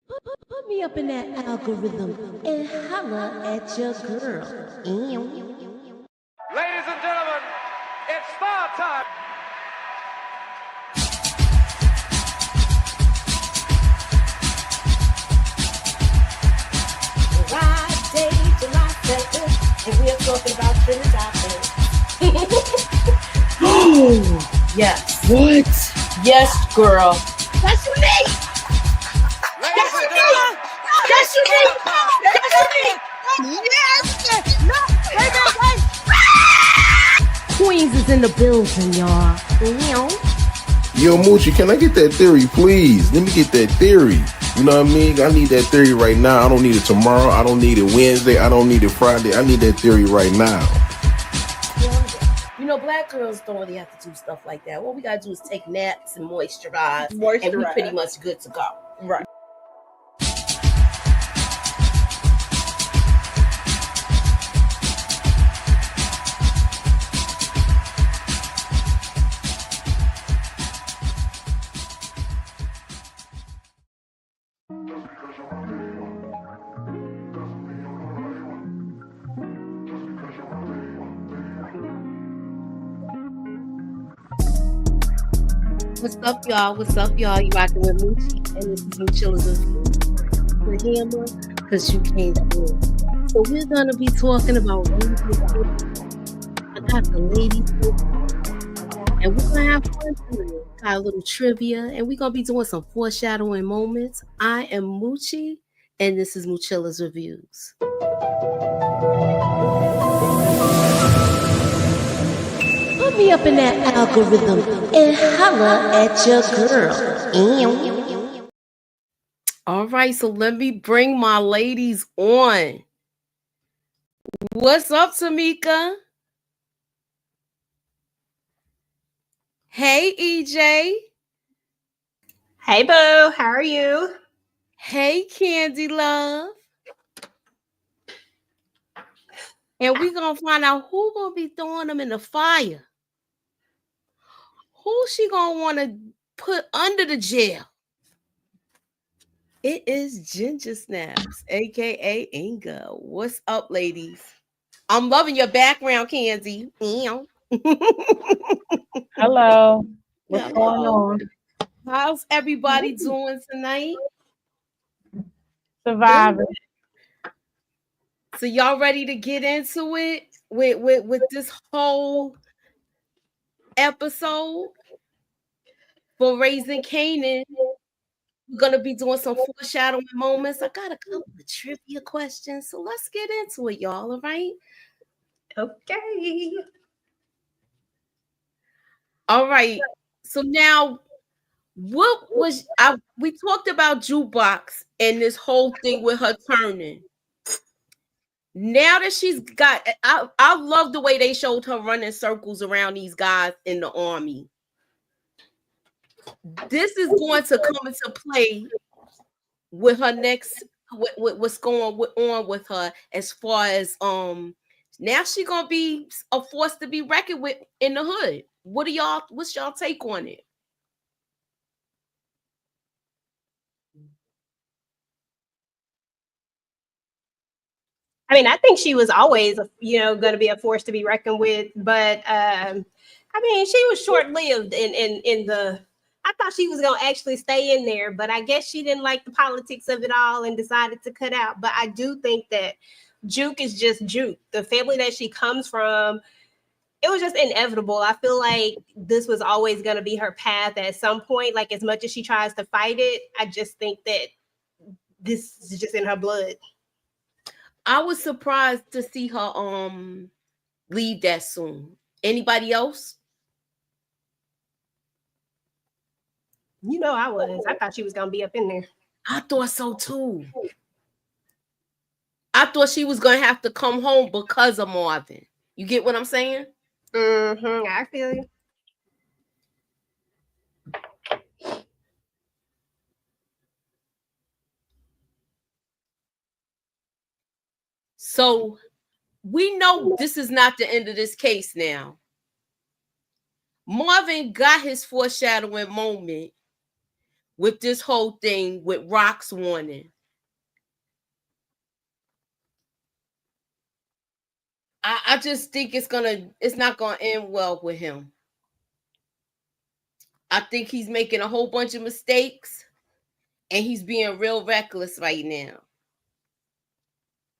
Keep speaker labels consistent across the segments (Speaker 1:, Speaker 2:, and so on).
Speaker 1: Put me up in that algorithm and holla at your girl.
Speaker 2: Ladies and gentlemen, it's star time.
Speaker 1: Friday, July 2nd, and we are talking about Trinidad.
Speaker 3: Oh,
Speaker 1: Yes.
Speaker 3: what?
Speaker 1: Yes, girl. That's unique.
Speaker 2: Ladies and gentlemen,
Speaker 1: That's unique. That's unique.
Speaker 3: Yes! No! Wait.
Speaker 1: Queens is in the building, y'all.
Speaker 4: Yo, Moochie, can I get that theory, please? Let me get that theory. You know what I mean? I need that theory right now. I don't need it tomorrow. I don't need it Wednesday. I don't need it Friday. I need that theory right now.
Speaker 1: You know, black girls don't really have to do stuff like that. What we gotta do is take naps and moisturize. And we pretty much good to go.
Speaker 3: Right.
Speaker 1: What's up, y'all? What's up, y'all? You rocking with Moochie, and this is MOOCHILLA'S the hammer, because you can't do it. So we're gonna be talking about raising. I got the ladies here, and we're gonna have fun today. Got a little trivia, and we're gonna be doing some foreshadowing moments. I am Moochie, and this is MOOCHILLA'S Reviews. Put me up in that algorithm and holla at your girl. All right, so let me bring my ladies on. What's up, Tamika? Hey, EJ.
Speaker 5: Hey, boo. How are you?
Speaker 1: Hey, Candy Love. And we're going to find out who's going to be throwing them in the fire. Who she going to want to put under the jail? It is Ginger Snaps, a.k.a. Inga. What's up, ladies? I'm loving your background, Candy.
Speaker 3: Hello. What's
Speaker 1: Hello.
Speaker 3: going on?
Speaker 1: How's everybody doing tonight?
Speaker 3: Surviving.
Speaker 1: So y'all ready to get into it with this whole episode for Raising Kanan? We're gonna be doing some foreshadowing moments. I got a couple of trivia questions, so let's get into it, y'all. All right?
Speaker 5: Okay.
Speaker 1: All right. So now, what was we talked about jukebox and this whole thing with her turning. Now that she's got, I love the way they showed her running circles around these guys in the army. This is going to come into play with her next, what's going on with her as far as now she's gonna be a force to be reckoned with in the hood. What's y'all take on it?
Speaker 5: I mean, I think she was always, going to be a force to be reckoned with. But I mean, she was short-lived in the. I thought she was going to actually stay in there, but I guess she didn't like the politics of it all and decided to cut out. But I do think that Juke is just Juke. The family that she comes from, it was just inevitable. I feel like this was always going to be her path at some point. Like, as much as she tries to fight it, I just think that this is just in her blood.
Speaker 1: I was surprised to see her leave that soon. Anybody else?
Speaker 5: You know, I was. I thought she was gonna be up in there.
Speaker 1: I thought so too. I thought she was gonna have to come home because of Marvin. You get what I'm saying?
Speaker 5: Mm-hmm. I feel you.
Speaker 1: So we know this is not the end of this case now. Marvin got his foreshadowing moment with this whole thing with Rock's warning. I just think it's not gonna end well with him. I think he's making a whole bunch of mistakes and he's being real reckless right now.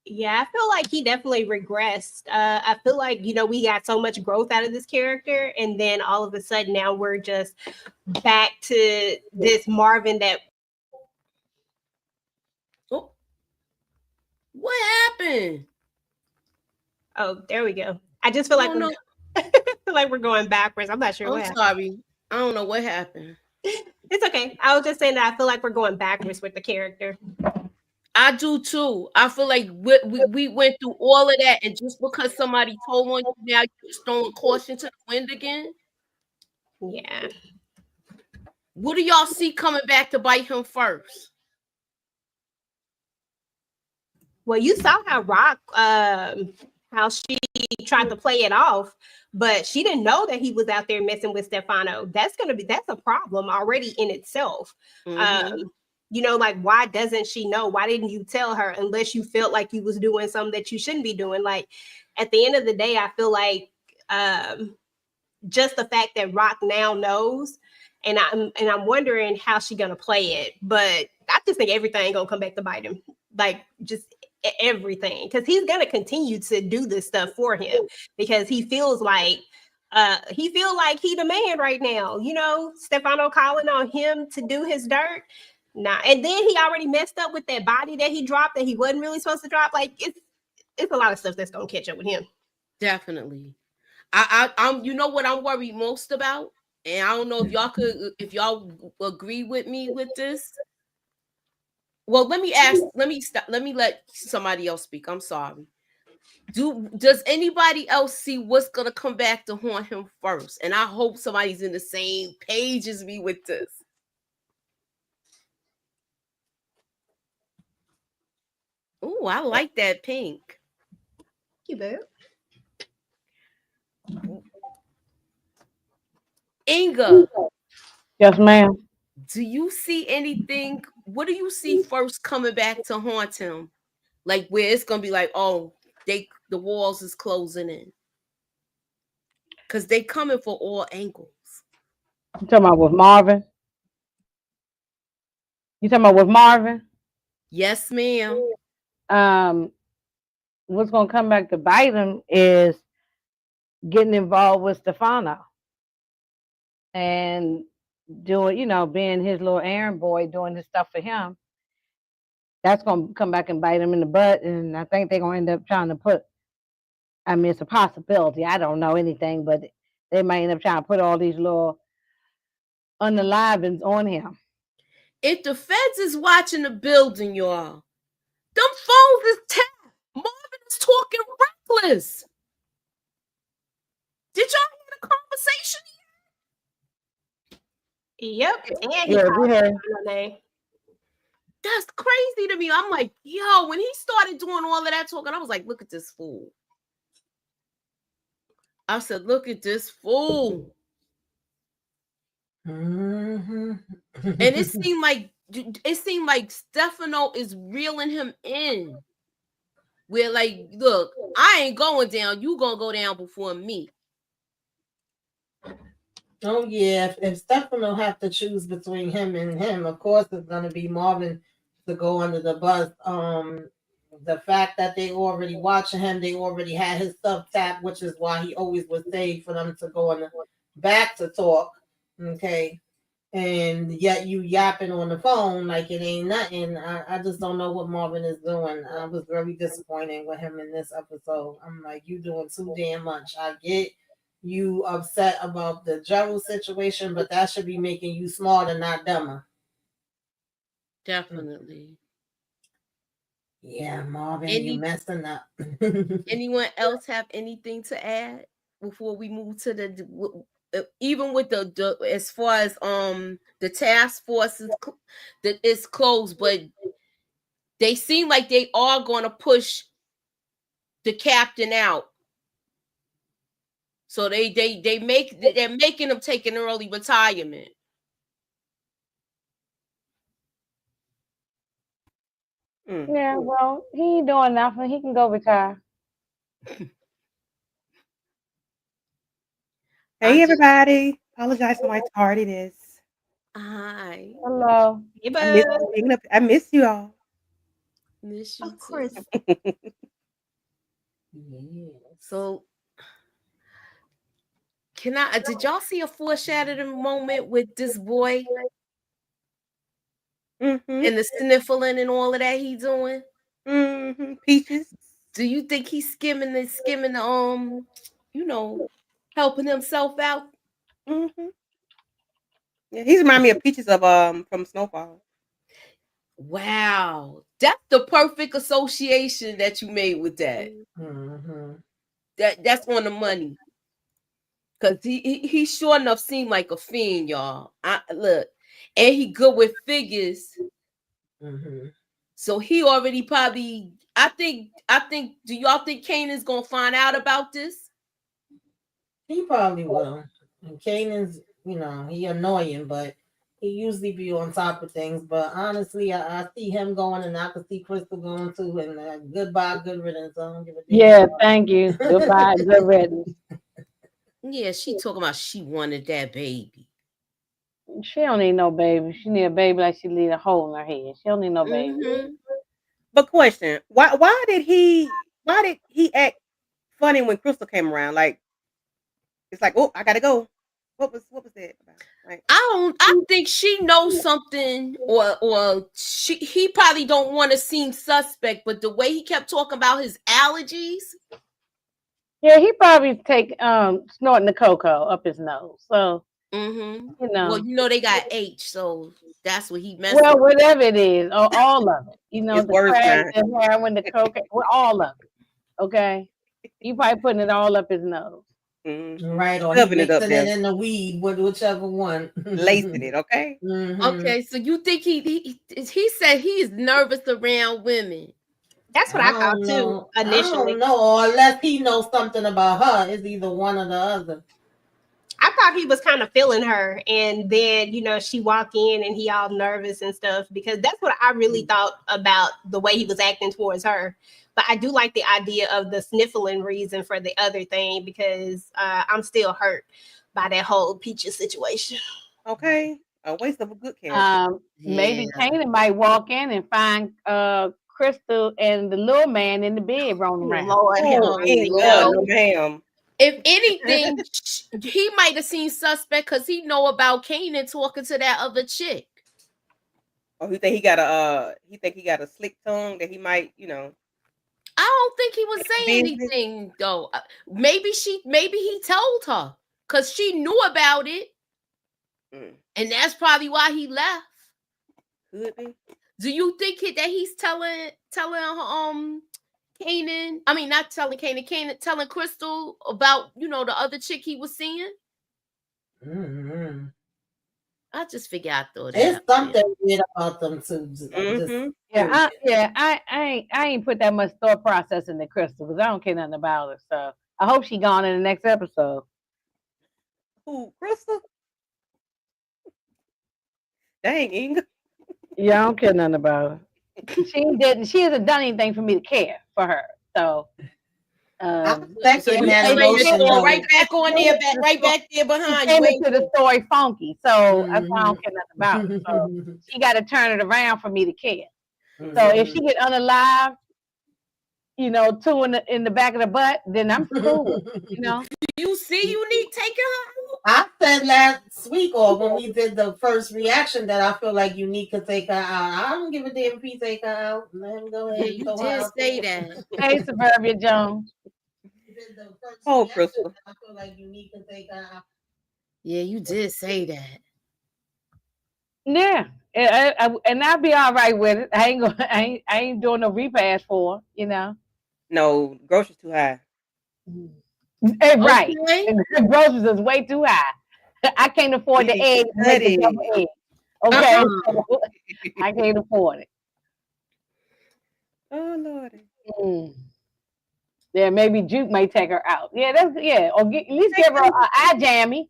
Speaker 5: Yeah, I feel like he definitely regressed. I feel like, we got so much growth out of this character, and then all of a sudden now we're just back to this Marvin that.
Speaker 1: Oh, what happened?
Speaker 5: Oh, there we go. I just feel like we're going backwards. I'm not sure.
Speaker 1: I'm sorry. I don't know what happened.
Speaker 5: It's okay. I was just saying that I feel like we're going backwards with the character.
Speaker 1: I do too. I feel like we went through all of that, and just because somebody told on you, now you're throwing caution to the wind again.
Speaker 5: Yeah.
Speaker 1: What do y'all see coming back to bite him first?
Speaker 5: Well, you saw how Rock, how she tried to play it off, but she didn't know that he was out there messing with Stefano. That's a problem already in itself.
Speaker 1: Mm-hmm.
Speaker 5: Like, why doesn't she know? Why didn't you tell her unless you felt like you was doing something that you shouldn't be doing? Like, at the end of the day, I feel like just the fact that Rock now knows, and I'm wondering how she gonna play it. But I just think everything gonna come back to bite him. Like, just everything, because he's gonna continue to do this stuff for him because he feels like he the man right now. Stefano calling on him to do his dirt. Nah, and then he already messed up with that body that he dropped that he wasn't really supposed to drop. Like, it's a lot of stuff that's gonna catch up with him.
Speaker 1: Definitely. I'm what I'm worried most about, and I don't know if y'all agree with me with this. Well, let me let somebody else speak. I'm sorry. Does anybody else see what's gonna come back to haunt him first? And I hope somebody's in the same page as me with this. Oh, I like that pink.
Speaker 5: Thank you, boo.
Speaker 1: Inga.
Speaker 3: Yes, ma'am.
Speaker 1: Do you see anything? What do you see first coming back to haunt him? Like, where it's gonna be like, oh, the walls is closing in. Because they coming for all angles.
Speaker 3: You talking about with Marvin?
Speaker 1: Yes, ma'am.
Speaker 3: What's gonna come back to bite him is getting involved with Stefano and doing, being his little errand boy, doing his stuff for him. That's gonna come back and bite him in the butt, and I think they're gonna end up trying to put. I mean, it's a possibility. I don't know anything, but they might end up trying to put all these little unalivings on him.
Speaker 1: If the feds is watching the building, y'all, them phones is tapped. Marvin is talking reckless. Did y'all hear the conversation?
Speaker 5: Yep. And he called her name.
Speaker 1: That's crazy to me. I'm like, yo, when he started doing all of that talking, I was like, look at this fool. I said, look at this fool.
Speaker 6: Mm-hmm.
Speaker 1: And it seemed like Stefano is reeling him in. Where, like, look, I ain't going down. You gonna go down before me.
Speaker 6: Oh yeah, if Stefano have to choose between him and him, of course it's gonna be Marvin to go under the bus. The fact that they already watching him, they already had his stuff tapped, which is why he always was saved for them to go on the back to talk. Okay. And yet you yapping on the phone like it ain't nothing. I just don't know what Marvin is doing. I was very disappointed with him in this episode. I'm like, you doing too damn much. I get you upset about the Gerald situation, but that should be making you smarter, not dumber.
Speaker 1: Definitely.
Speaker 6: Yeah, Marvin, you messing up.
Speaker 1: Anyone else have anything to add before we move to even with the as far as the task force is closed, but they seem like they are going to push the captain out. So they're making him take an early retirement.
Speaker 3: Yeah, well, he ain't doing nothing. He can go retire.
Speaker 7: Hey, everybody. Apologize for my tardiness.
Speaker 1: Hi.
Speaker 3: Hello.
Speaker 5: Hey,
Speaker 7: I miss
Speaker 5: bud.
Speaker 7: hanging up. I miss you all.
Speaker 1: Miss you
Speaker 5: Of
Speaker 1: too.
Speaker 5: course.
Speaker 1: So did y'all see a foreshadowing moment with this boy
Speaker 7: Mm-hmm.
Speaker 1: and the sniffling and all of that he doing?
Speaker 7: Mm-hmm. Peaches.
Speaker 1: Do you think he's skimming helping himself out?
Speaker 7: Mm-hmm. Yeah, he's remind me of Peaches of from Snowfall.
Speaker 1: Wow, that's the perfect association that you made with that.
Speaker 6: Mm-hmm.
Speaker 1: That's on the money. Cause he sure enough seemed like a fiend, y'all. Look, and he good with figures.
Speaker 6: Mm-hmm.
Speaker 1: So he already probably. I think. Do y'all think Kanan's gonna find out about this?
Speaker 6: He probably will. And Kanan's, he annoying, but he usually be on top of things. But honestly, I see him going, and I can see Crystal going too. And goodbye, good riddance. I don't give a damn.
Speaker 3: Yeah, thank you. Goodbye, good riddance.
Speaker 1: Yeah, she talking about she wanted that baby.
Speaker 3: She don't need no baby. She need a baby like she need a hole in her head. She don't need no baby.
Speaker 1: Mm-hmm.
Speaker 7: But question: Why did he act funny when Crystal came around? Like it's like, oh, I gotta go. What was that about? Like,
Speaker 1: I think she knows something, or he probably don't want to seem suspect, but the way he kept talking about his allergies.
Speaker 3: Yeah, he probably take snorting the cocoa up his nose. So
Speaker 1: Well, they got H, so that's what he meant.
Speaker 3: Well, whatever it is, or all of it.
Speaker 7: it's
Speaker 3: The
Speaker 7: worse
Speaker 3: crack,
Speaker 7: now.
Speaker 3: the heroin, the cocaine, all of it. Okay, you probably putting it all up his nose.
Speaker 7: Mm-hmm.
Speaker 6: Right, or
Speaker 7: Stuffing
Speaker 6: mixing
Speaker 7: it up there.
Speaker 6: in the weed, whichever one.
Speaker 7: Lacing it, okay?
Speaker 6: Mm-hmm.
Speaker 1: Okay, so you think he said he's nervous around women?
Speaker 5: That's what I thought too initially.
Speaker 6: I don't know, or unless he knows something about her, it's either one or the other.
Speaker 5: I thought he was kind of feeling her, and then she walk in and he all nervous and stuff, because that's what I really thought about the way he was acting towards her. But I do like the idea of the sniffling reason for the other thing, because I'm still hurt by that whole Peaches situation.
Speaker 7: Okay, a waste of a good character.
Speaker 3: Maybe Kanan might walk in and find Crystal and the little man in the bed rolling around.
Speaker 5: Lord,
Speaker 7: No, ma'am.
Speaker 1: If anything, he might have seen suspect because he know about Kanan talking to that other chick.
Speaker 7: Oh, you think he got a slick tongue that he might,
Speaker 1: I don't think he was saying anything though. Maybe he told her because she knew about it, and that's probably why he left.
Speaker 7: Could be.
Speaker 1: Do you think that he's telling Kanan? I mean, not telling Kanan telling Crystal about the other chick he was seeing?
Speaker 6: Mm-hmm.
Speaker 1: I just figure I thought
Speaker 6: it's something weird about them too.
Speaker 3: I ain't put that much thought process into Crystal because I don't care nothing about her. So I hope she gone in the next episode.
Speaker 7: Who, Crystal? Dang, Inga.
Speaker 3: Yeah, I don't care nothing about her. She hasn't done anything for me to care for her. So
Speaker 1: so you right back on there, right back there behind you.
Speaker 3: Came into the story funky, so I don't care nothing about it. So she got to turn it around for me to care. So if she get unalive, two in the back of the butt, then I'm cool.
Speaker 1: You see, Unique taking her.
Speaker 6: I said last week, or when we did the first reaction, that I feel like Unique could take her out. I don't give a damn if he take her out. Let him go ahead.
Speaker 1: You did say that.
Speaker 3: Hey, Suburbia Jones.
Speaker 7: Oh, Crystal.
Speaker 6: I feel like Unique could take her out.
Speaker 1: Yeah, you did say that.
Speaker 3: Yeah, and I'll be all right with it. I ain't doing no repass for her,
Speaker 7: No, groceries too high.
Speaker 3: Right. The groceries is way too high. I can't afford the eggs. Okay, I can't afford it.
Speaker 7: Oh Lord.
Speaker 3: Yeah, maybe Juke may take her out. Yeah, or at least give her an eye jammy.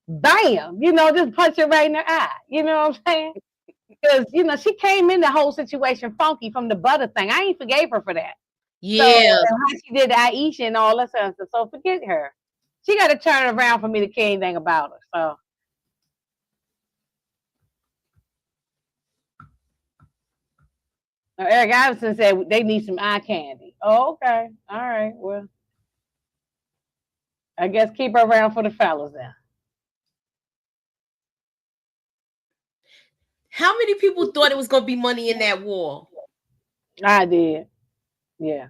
Speaker 3: Bam, just punch her right in the eye. You know what I'm saying? Because she came in the whole situation funky from the butter thing. I ain't forgave her for that.
Speaker 1: Yeah.
Speaker 3: So, and how she did Aisha and all that stuff. So forget her. She got to turn around for me to care anything about her. So. Now, Eric Iverson said they need some eye candy. Oh, okay. All right. Well, I guess keep her around for the fellas then.
Speaker 1: How many people thought it was going to be money in that war?
Speaker 3: I did. Yeah.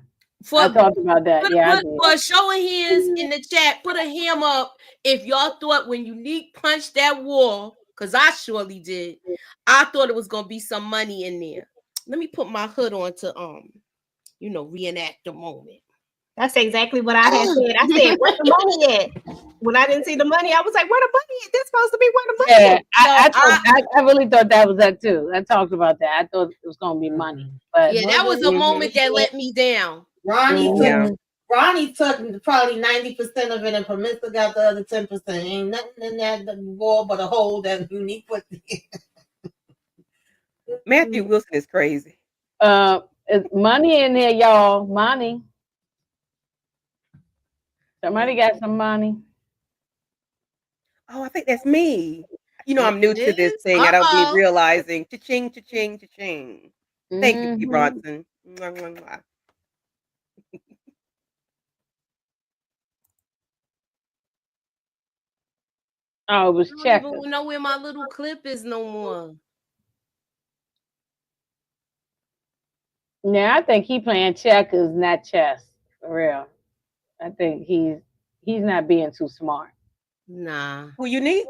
Speaker 3: I talked about that. I did.
Speaker 1: For a show of hands in the chat, put a ham up if y'all thought when Unique punched that wall, because I surely did. I thought it was going to be some money in there. Let me put my hood on to reenact the moment.
Speaker 5: That's exactly what I had said. I said, "Where's the money at?" When I didn't see the money, I was like, "Where the money at? This supposed to be where the money
Speaker 3: at." I really thought that was that too. I talked about that. I thought it was going to be money, but
Speaker 1: that was a moment that let me down.
Speaker 6: Ronnie took probably 90% of it, and Permissive got the other 10%. Ain't nothing in that wall but a hole that Unique put in.
Speaker 7: Matthew Wilson is crazy.
Speaker 3: It's money in here, y'all. Money. Somebody got some money.
Speaker 7: Oh, I think that's me. I'm new to this thing. I don't be realizing. Cha-ching, cha-ching, cha-ching. Thank you, P. Bronson.
Speaker 3: Oh, it was checkers.
Speaker 1: I don't even know where my little clip is no more.
Speaker 3: Yeah, I think he playing checkers, not chess. For real. I think he's not being too smart.
Speaker 1: Nah.
Speaker 7: Who Unique?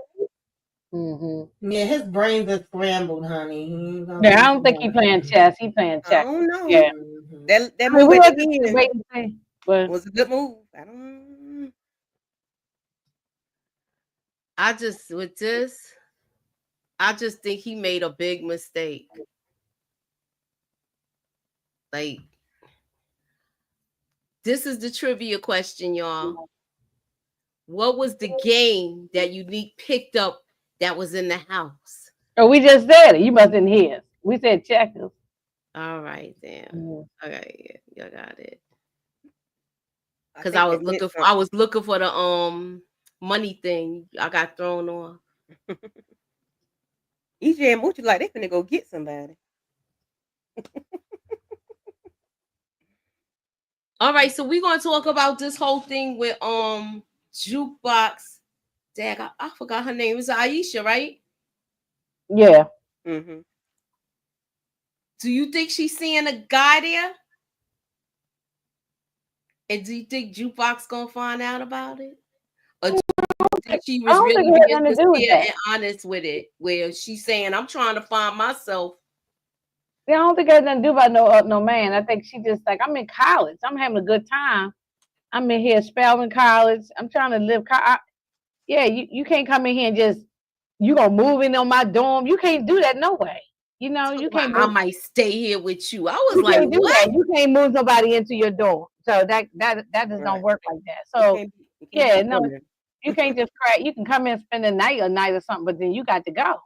Speaker 3: Mm-hmm.
Speaker 6: Yeah, his brains are scrambled, honey.
Speaker 3: I don't think he playing chess. He playing checkers.
Speaker 7: I don't know.
Speaker 3: Yeah.
Speaker 7: That move at the end
Speaker 3: but
Speaker 7: was a good move. I don't.
Speaker 1: I just think he made a big mistake. Like, this is the trivia question, y'all. What was the game that Unique picked up that was in the house?
Speaker 3: Oh, we just said it. You must didn't hear. We said checkers.
Speaker 1: All right, damn.
Speaker 3: Mm-hmm.
Speaker 1: Okay, yeah, you got it. Because I was looking for the money thing. I got thrown off.
Speaker 7: EJ and Moochie like they finna go get somebody.
Speaker 1: All right, so we're gonna talk about this whole thing with Jukebox. Dag, I forgot her name. It's Aisha, right?
Speaker 3: Yeah.
Speaker 7: Mm-hmm.
Speaker 1: Do you think she's seeing a guy there? And do you think Jukebox gonna find out about it? Or do you think she was really being sincere and honest with it? Where she's saying, "I'm trying to find myself."
Speaker 3: Yeah, I don't think it has nothing to do about no man. I think she just like, I'm in college. I'm having a good time. I'm in here Spelman College. I'm trying to live. Yeah, you can't come in here and just, you gonna move in on my dorm. You can't do that no way. You can't.
Speaker 1: I might stay here with you. I was like, what?
Speaker 3: You can't move nobody into your dorm. So that just don't work like that. So you can't just crack. You can come in and spend a night or something, but then you got to go.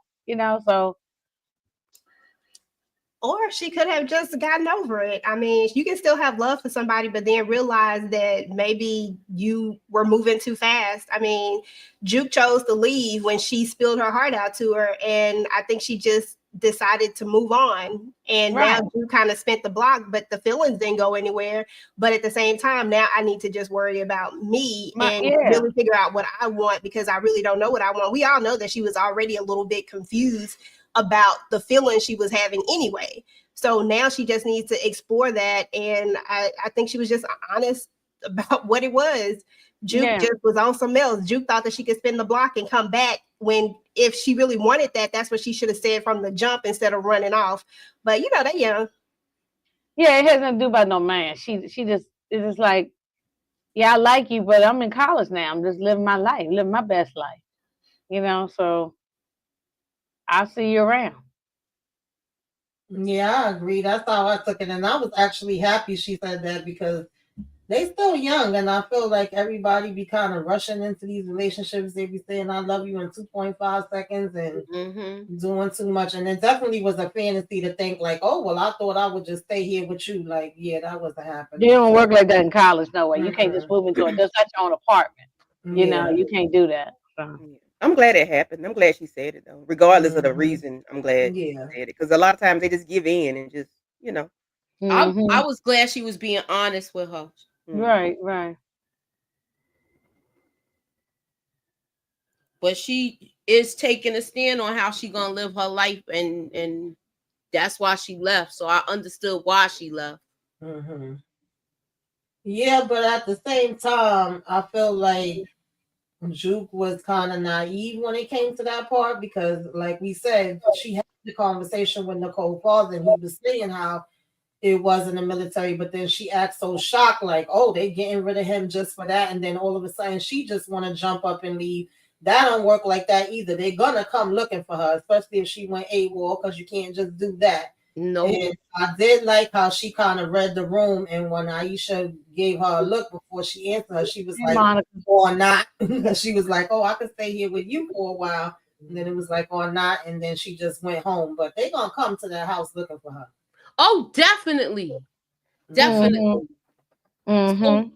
Speaker 3: So.
Speaker 5: Or she could have just gotten over it. I mean, you can still have love for somebody, but then realize that maybe you were moving too fast. I mean, Juke chose to leave when she spilled her heart out to her, and I think she just decided to move on. And now Juke kind of spent the block, but the feelings didn't go anywhere. But at the same time, now I need to just worry about me and really figure out what I want, because I really don't know what I want. We all know that she was already a little bit confused about the feeling she was having anyway. So now she just needs to explore that. And I think she was just honest about what it was. Juke just was on some else. Juke thought that she could spin the block and come back, when if she really wanted that, that's what she should have said from the jump instead of running off. But they're young. Yeah,
Speaker 3: it has nothing to do about no man. She just is just like, yeah, I like you, but I'm in college now. I'm just living my life, living my best life. So I'll see you around.
Speaker 6: Yeah, I agree. That's how I took it. And I was actually happy she said that, because they still young, and I feel like everybody be kind of rushing into these relationships. They be saying "I love you" in 2.5 seconds and doing too much. And it definitely was a fantasy to think like, oh well, I thought I would just stay here with you. Like, yeah, that wasn't happening.
Speaker 3: You don't work like that in college, no way. You can't just move into just like your own apartment. You know, you can't do that. So.
Speaker 7: I'm glad it happened. I'm glad she said it though, regardless of the reason. I'm glad she said it because a lot of times they just give in and just, you know.
Speaker 1: I was glad she was being honest with her.
Speaker 3: Right.
Speaker 1: But she is taking a stand on how she gonna live her life, and that's why she left. So I understood why she left.
Speaker 6: Yeah, but at the same time, I feel like Juke was kind of naive when it came to that part because, like we said, she had the conversation with Nicole Falls, and he was saying how it was in the military, but then she acts so shocked, like, oh, they getting rid of him just for that, and then all of a sudden she just want to jump up and leave. That don't work like that either. They're gonna come looking for her, especially if she went AWOL, because you can't just do that.
Speaker 1: No.
Speaker 6: And I did like how she kind of read the room, and when Aisha gave her a look before she answered her, she was like,
Speaker 3: Monica.
Speaker 6: or not. She was like, oh, I could stay here with you for a while. And then it was like, or not. And then she just went home. But they're going to come to that house looking for her.
Speaker 1: Oh, definitely. Definitely. So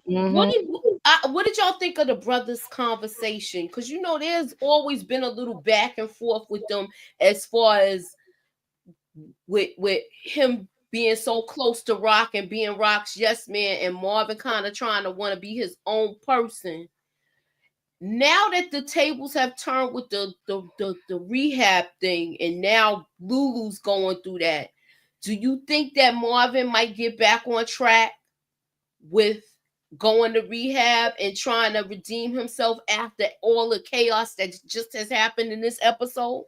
Speaker 1: what did y'all think of the brothers' conversation? Because, you know, there's always been a little back and forth with them as far as with him being so close to Rock and being Rock's yes man, and Marvin kind of trying to want to be his own person. Now that the tables have turned with the rehab thing, and now Lulu's going through that, do you think that Marvin might get back on track with going to rehab and trying to redeem himself after all the chaos that just has happened in this episode?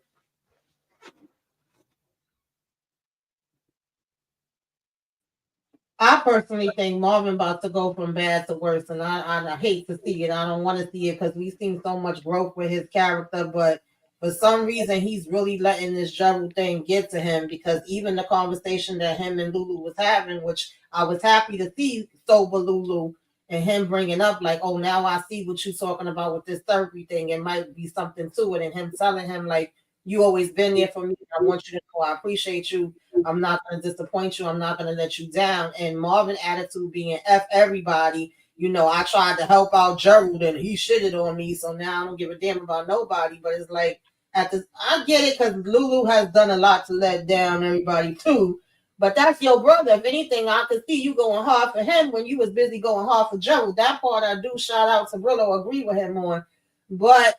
Speaker 6: I personally think Marvin about to go from bad to worse, and I hate to see it. I don't want to see it because we've seen so much growth with his character, but for some reason he's really letting this Gerald thing get to him, because even the conversation that him and Lulu was having, which I was happy to see sober Lulu and him bringing up like, oh, now I see what you're talking about with this therapy thing. It might be something to it, and him telling him like, you always been there for me. I want you to know I appreciate you. I'm not going to disappoint you. I'm not going to let you down. And Marvin's attitude being F everybody. You know, I tried to help out Gerald and he shitted on me. So now I don't give a damn about nobody. But it's like, I get it because Lulu has done a lot to let down everybody too. But that's your brother. If anything, I could see you going hard for him when you was busy going hard for Gerald. That part I do shout out to Brillo, agree with him on. But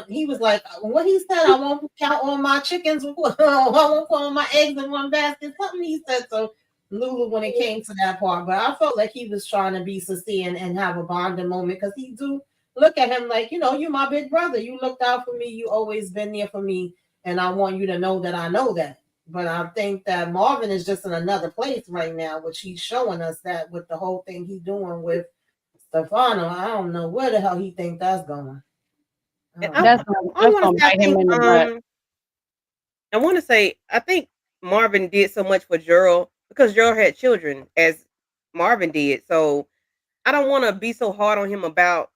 Speaker 6: he was like, what he said, I won't count all my chickens, I won't put all my eggs in one basket, something he said. So Lulu, when it came to that part, but I felt like he was trying to be sincere and have a bonding moment, because he do look at him like, you know, you my big brother, you looked out for me, you always been there for me, and I want you to know that I know that. But I think that Marvin is just in another place right now, which he's showing us that with the whole thing he's doing with Stefano. I don't know where the hell he think that's going.
Speaker 3: I
Speaker 7: want to say, I think Marvin did so much for Gerald because Gerald had children as Marvin did. So I don't want to be so hard on him about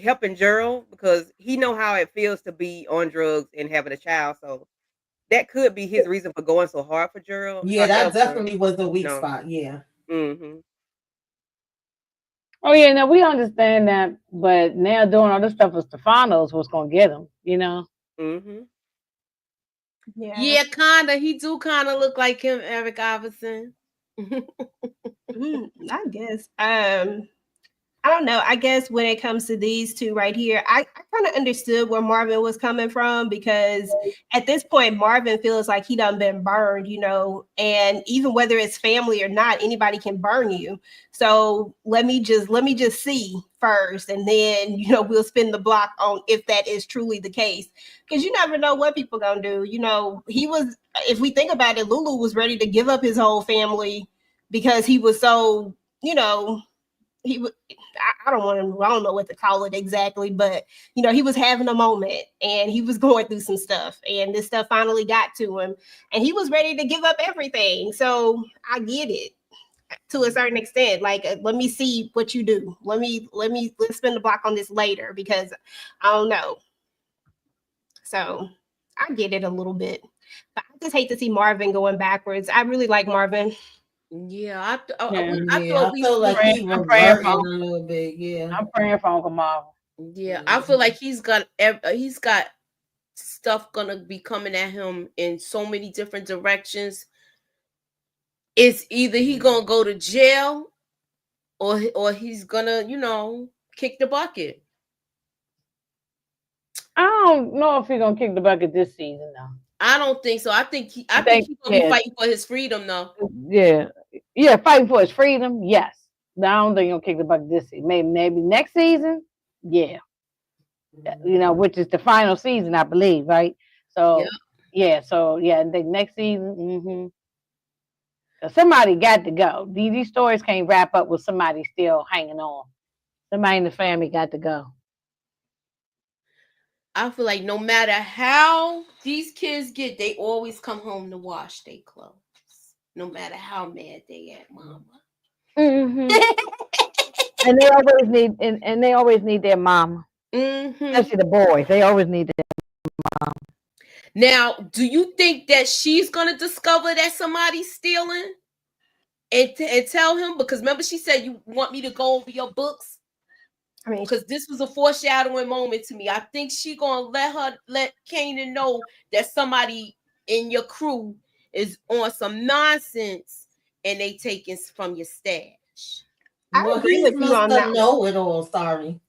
Speaker 7: helping Gerald, because he know how it feels to be on drugs and having a child. So that could be his reason for going so hard for Gerald.
Speaker 6: Yeah, that definitely was the weak spot. Yeah.
Speaker 7: Mm-hmm.
Speaker 3: Oh yeah, now we understand that, but now doing all this stuff with Stefano's what's gonna get him, you know.
Speaker 7: Mm-hmm.
Speaker 1: Yeah, kinda. He do kind of look like him, Eric Iverson.
Speaker 5: I guess. I don't know. I guess when it comes to these two right here, I kind of understood where Marvin was coming from, because at this point, Marvin feels like he done been burned, you know, and even whether it's family or not, anybody can burn you. So let me just see first, and then, you know, we'll spin the block on if that is truly the case, because you never know what people gonna do. You know, if we think about it, Lulu was ready to give up his whole family because he was so, you know, I don't know what to call it exactly, but you know, he was having a moment and he was going through some stuff, and this stuff finally got to him and he was ready to give up everything. So I get it. to a certain extent. Like, let me see what you do. Let's spin the block on this later because I don't know. So I get it a little bit, but I just hate to see Marvin going backwards. I really like Marvin.
Speaker 7: Yeah, I
Speaker 6: I
Speaker 7: thought we
Speaker 6: feel like
Speaker 3: praying-
Speaker 6: he
Speaker 3: I'm praying
Speaker 6: reverting a
Speaker 3: for-
Speaker 6: little bit. Yeah,
Speaker 3: I'm praying for Uncle Marvin.
Speaker 7: yeah, I feel like he's got stuff gonna be coming at him in so many different directions. It's either he gonna go to jail or he's gonna, kick the bucket.
Speaker 3: I don't know if he's gonna kick the bucket this season though.
Speaker 7: I don't think so. I think he's gonna be fighting for his freedom though.
Speaker 3: Yeah, fighting for his freedom. Yes, but I don't think he'll kick the bucket this season. Maybe next season. Yeah, which is the final season, I believe, right? So I think next season. Mm-hmm. Somebody got to go. These stories can't wrap up with somebody still hanging on. Somebody in the family got to go.
Speaker 7: I feel like no matter how these kids get, they always come home to wash their clothes. No matter how mad they at mama.
Speaker 3: Mm-hmm. and they always need their mama.
Speaker 7: Mm-hmm.
Speaker 3: Especially the boys. They always need their mama.
Speaker 7: Now, do you think that she's gonna discover that somebody's stealing and tell him? Because remember, she said, "You want me to go over your books?" I mean, because this was a foreshadowing moment to me. I think she gonna let Kanan know that somebody in your crew is on some nonsense and they taking from your stash.
Speaker 5: I agree with you on that.
Speaker 6: Know it all. Sorry.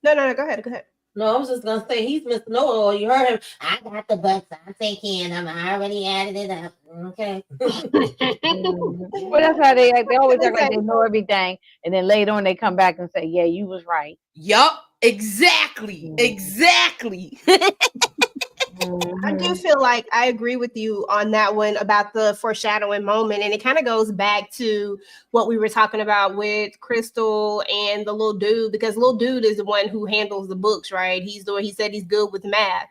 Speaker 5: No. Go ahead.
Speaker 6: No, I was just gonna say he's Mr. Know-it-all. You heard him. I got the bucks. I'm taking them. I already added it up. Okay.
Speaker 3: Well, that's how they act. They always act like they know everything, and then later on they come back and say, "Yeah, you was right."
Speaker 7: Yup, exactly.
Speaker 5: I do feel like I agree with you on that one about the foreshadowing moment. And it kind of goes back to what we were talking about with Crystal and the little dude, because little dude is the one who handles the books, right? He said he's good with math.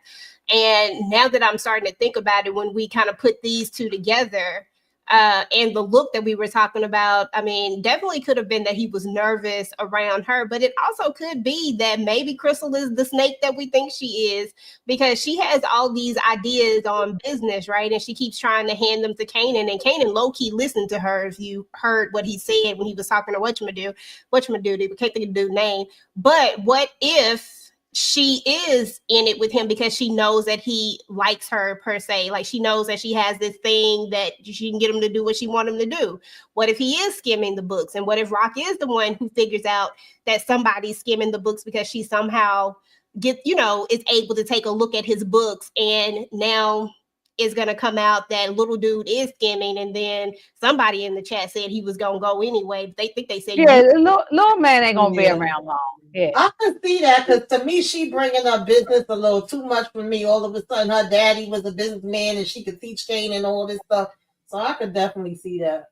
Speaker 5: And now that I'm starting to think about it, when we kind of put these two together, and the look that we were talking about, I mean, definitely could have been that he was nervous around her, but it also could be that maybe Crystal is the snake that we think she is, because she has all these ideas on business, right? And she keeps trying to hand them to Kanan, and Kanan low-key listened to her. If you heard what he said when he was talking to whatchamadu, we can't think of the dude's name, but what if she is in it with him because she knows that he likes her, per se? Like, she knows that she has this thing that she can get him to do what she wants him to do. What if he is skimming the books? And what if Rock is the one who figures out that somebody's skimming the books because she somehow is able to take a look at his books, and now is going to come out that little dude is skimming, and then somebody in the chat said he was going to go anyway. But they think they said,
Speaker 3: little man ain't going to be around long. Yeah.
Speaker 6: I can see that, because to me, she bringing up business a little too much for me. All of a sudden, her daddy was a businessman and she could teach Kane and all this stuff. So I could definitely see that.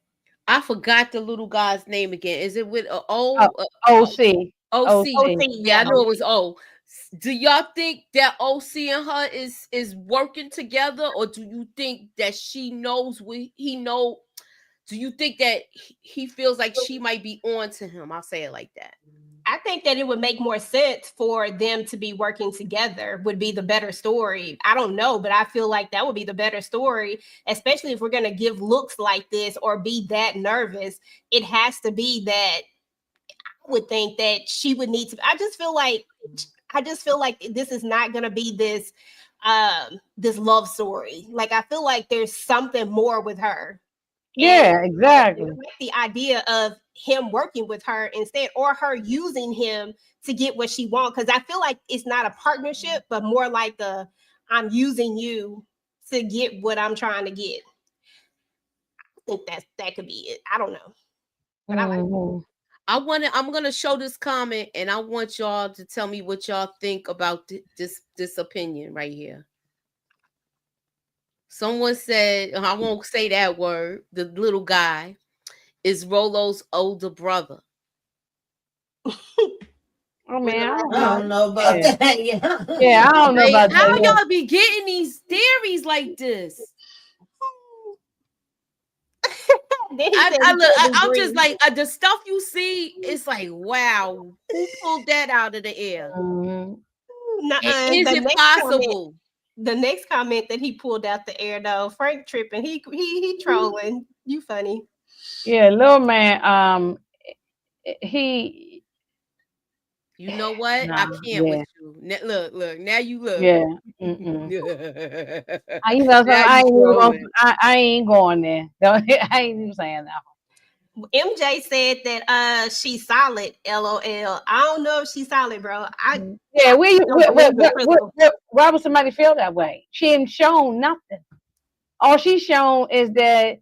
Speaker 7: I forgot the little guy's name again. Is it with O?
Speaker 3: OC.
Speaker 7: OC.
Speaker 5: Yeah,
Speaker 7: I know it was O. Do y'all think that OC and her is working together, or do you think that she knows what he know? Do you think that he feels like she might be on to him? I'll say it like that.
Speaker 5: I think that it would make more sense for them to be working together, would be the better story. I don't know, but I feel like that would be the better story, especially if we're going to give looks like this or be that nervous. It has to be that I would think that she would need to. I just feel like this is not going to be this love story. Like, I feel like there's something more with her.
Speaker 3: Yeah, exactly.
Speaker 5: The idea of him working with her instead, or her using him to get what she wants. Because I feel like it's not a partnership, but more like I'm using you to get what I'm trying to get. I think that could be it. I don't know. But
Speaker 7: I'm gonna show this comment, and I want y'all to tell me what y'all think about this opinion right here. Someone said, I won't say that word, the little guy is Rolo's older brother.
Speaker 3: Oh man,
Speaker 6: I don't know about that.
Speaker 3: Yeah, I don't know about that.
Speaker 7: How y'all be getting these theories like this?
Speaker 5: Then he said he
Speaker 8: I'm
Speaker 5: couldn't
Speaker 8: just
Speaker 5: breathe.
Speaker 8: like the stuff you see. It's like, wow, who pulled that out of the air?
Speaker 3: Mhm.
Speaker 8: Is it possible?
Speaker 5: The next comment that he pulled out the air though, Frank tripping. He trolling. You funny.
Speaker 3: Yeah, little man. He.
Speaker 8: You know what? I can't
Speaker 3: Yeah.
Speaker 8: with you. Look. Now you look.
Speaker 3: Yeah. You know something?
Speaker 8: Now you trolling.
Speaker 3: I ain't going there. I ain't even saying that.
Speaker 5: MJ said that she's solid. LOL. I don't know if she's solid, bro.
Speaker 3: Yeah, why would somebody feel that way? She ain't shown nothing. All she's shown is that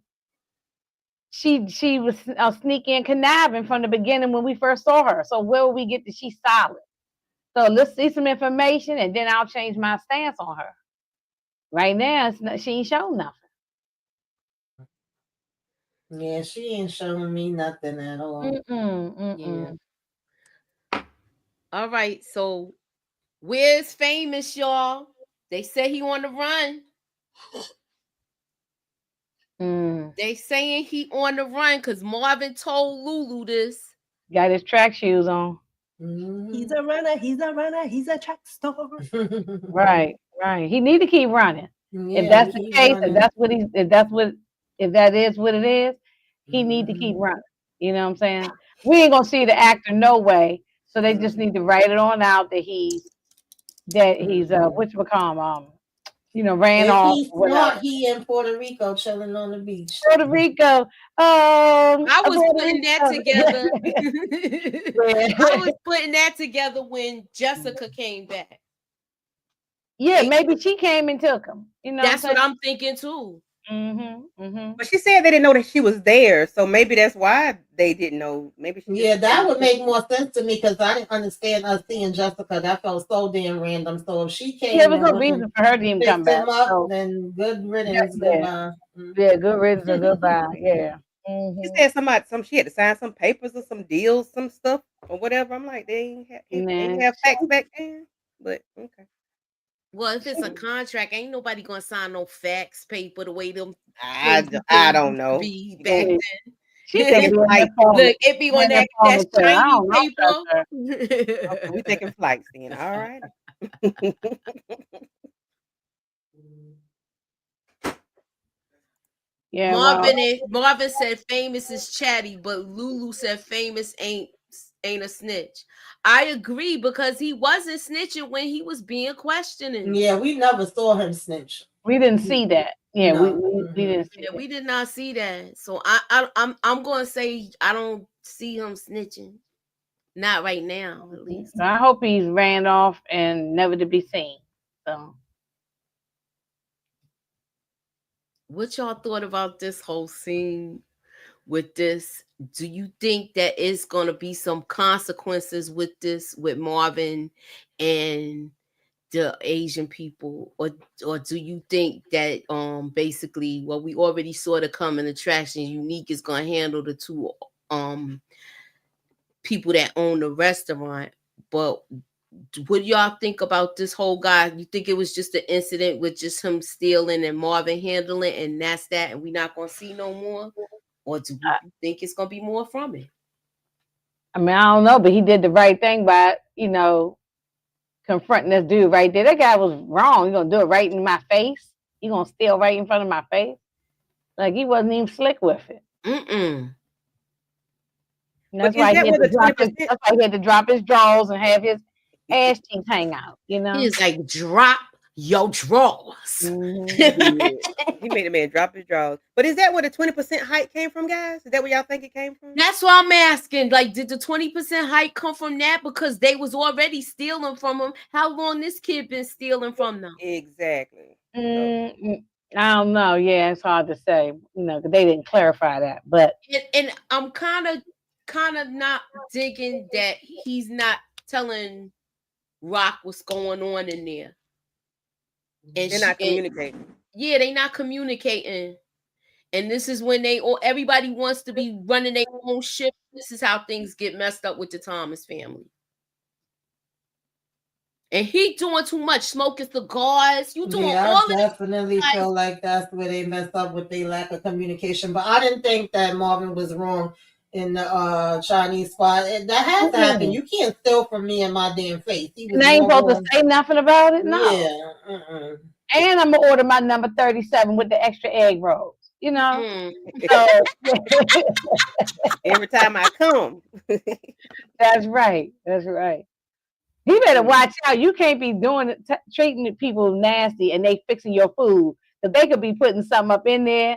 Speaker 3: she was sneaking and conniving from the beginning when we first saw her. So where will we get that she's solid? So let's see some information, and then I'll change my stance on her. Right now, she ain't shown nothing.
Speaker 6: Yeah, she ain't showing me nothing at all.
Speaker 8: Yeah. All right, so where's Famous, y'all? They say he on the run. They saying he on the run because Marvin told Lulu this.
Speaker 3: Got his track shoes on.
Speaker 5: He's a runner. He's a track star.
Speaker 3: Right. He need to keep running.
Speaker 6: Yeah,
Speaker 3: if that's the case, if that is what it is, he need to keep running. You know what I'm saying? We ain't gonna see the actor no way. So they just need to write it on out that he's whatchamacallit, ran
Speaker 6: if
Speaker 3: off.
Speaker 6: He's not. He in Puerto Rico chilling on the beach.
Speaker 3: Puerto Rico.
Speaker 8: I was putting that together. I was putting that together when Jessica came back.
Speaker 3: Yeah, maybe she came and took him.
Speaker 8: That's what I'm thinking too.
Speaker 7: But she said they didn't know that she was there, so maybe that's why they didn't know. Maybe
Speaker 6: that would make more sense to me because I didn't understand us seeing Jessica. That felt so damn random. So if she came,
Speaker 3: there was no reason for her to even come back.
Speaker 6: Then good riddance, goodbye.
Speaker 3: Yeah, good riddance and goodbye. Yeah.
Speaker 7: She said she had to sign some papers or some deals, some stuff or whatever. I'm like, they ain't have facts back then, but okay.
Speaker 8: Well, if it's a contract, ain't nobody gonna sign no fax paper the way them.
Speaker 7: I don't know.
Speaker 8: Be back then.
Speaker 3: She thinking
Speaker 8: like, look, it be on that shiny paper.
Speaker 7: Okay, we thinking flights then. All right.
Speaker 3: Yeah.
Speaker 8: Marvin said Famous is chatty, but Lulu said Famous ain't a snitch. I agree because he wasn't snitching when he was being questioned.
Speaker 6: Yeah, we never saw him snitch.
Speaker 3: We didn't see that. Yeah,
Speaker 6: no.
Speaker 3: we didn't see
Speaker 8: we did not see that. So I'm gonna say I don't see him snitching. Not right now, at least.
Speaker 3: I hope he's ran off and never to be seen. So
Speaker 8: what y'all thought about this whole scene with this? Do you think that it's going to be some consequences with this, with Marvin and the Asian people, or do you think that basically what we already saw the coming attraction, Unique is going to handle the two people that own the restaurant? But what do y'all think about this whole guy? You think it was just an incident with just him stealing and Marvin handling, and that's that, and we're not going to see no more? Or do you think it's going to be more from it?
Speaker 3: I mean, I don't know, but he did the right thing by, confronting this dude right there. That guy was wrong. He's going to do it right in my face. He's going to steal right in front of my face. Like, he wasn't even slick with it. And that's why he had to drop his drawers and have his ass cheeks hang out,
Speaker 8: He's like, drop your drawers.
Speaker 7: He made a man drop his drawers. But is that where the 20% hike came from, guys? Is that where y'all think it came from?
Speaker 8: That's what I'm asking. Like, did the 20% hike come from that? Because they was already stealing from him. How long this kid been stealing from them?
Speaker 7: Exactly.
Speaker 3: I don't know. Yeah, it's hard to say. Because they didn't clarify that. But
Speaker 8: and I'm kind of not digging that he's not telling Rock what's going on in there. And
Speaker 7: they're not communicating.
Speaker 8: They're not communicating. And this is when everybody wants to be running their own ship. This is how things get messed up with the Thomas family. and he doing too much, smoking cigars. You doing
Speaker 6: Yeah,
Speaker 8: all
Speaker 6: I
Speaker 8: of this.
Speaker 6: definitely feel like that's where they messed up with their lack of communication. But I didn't think that Marvin was wrong in the Chinese spot. That has to happen. You can't steal from me in my damn face. He was
Speaker 3: And I ain't
Speaker 6: more
Speaker 3: supposed
Speaker 6: wrong.
Speaker 3: to say nothing about it. No.
Speaker 6: Yeah.
Speaker 3: And I'm gonna order my number 37 with the extra egg rolls. You know.
Speaker 8: Mm.
Speaker 3: So
Speaker 7: Every time I come.
Speaker 3: that's right. That's right. He better watch out. You can't be doing it, treating people nasty, and they fixing your food. Because they could be putting something up in there,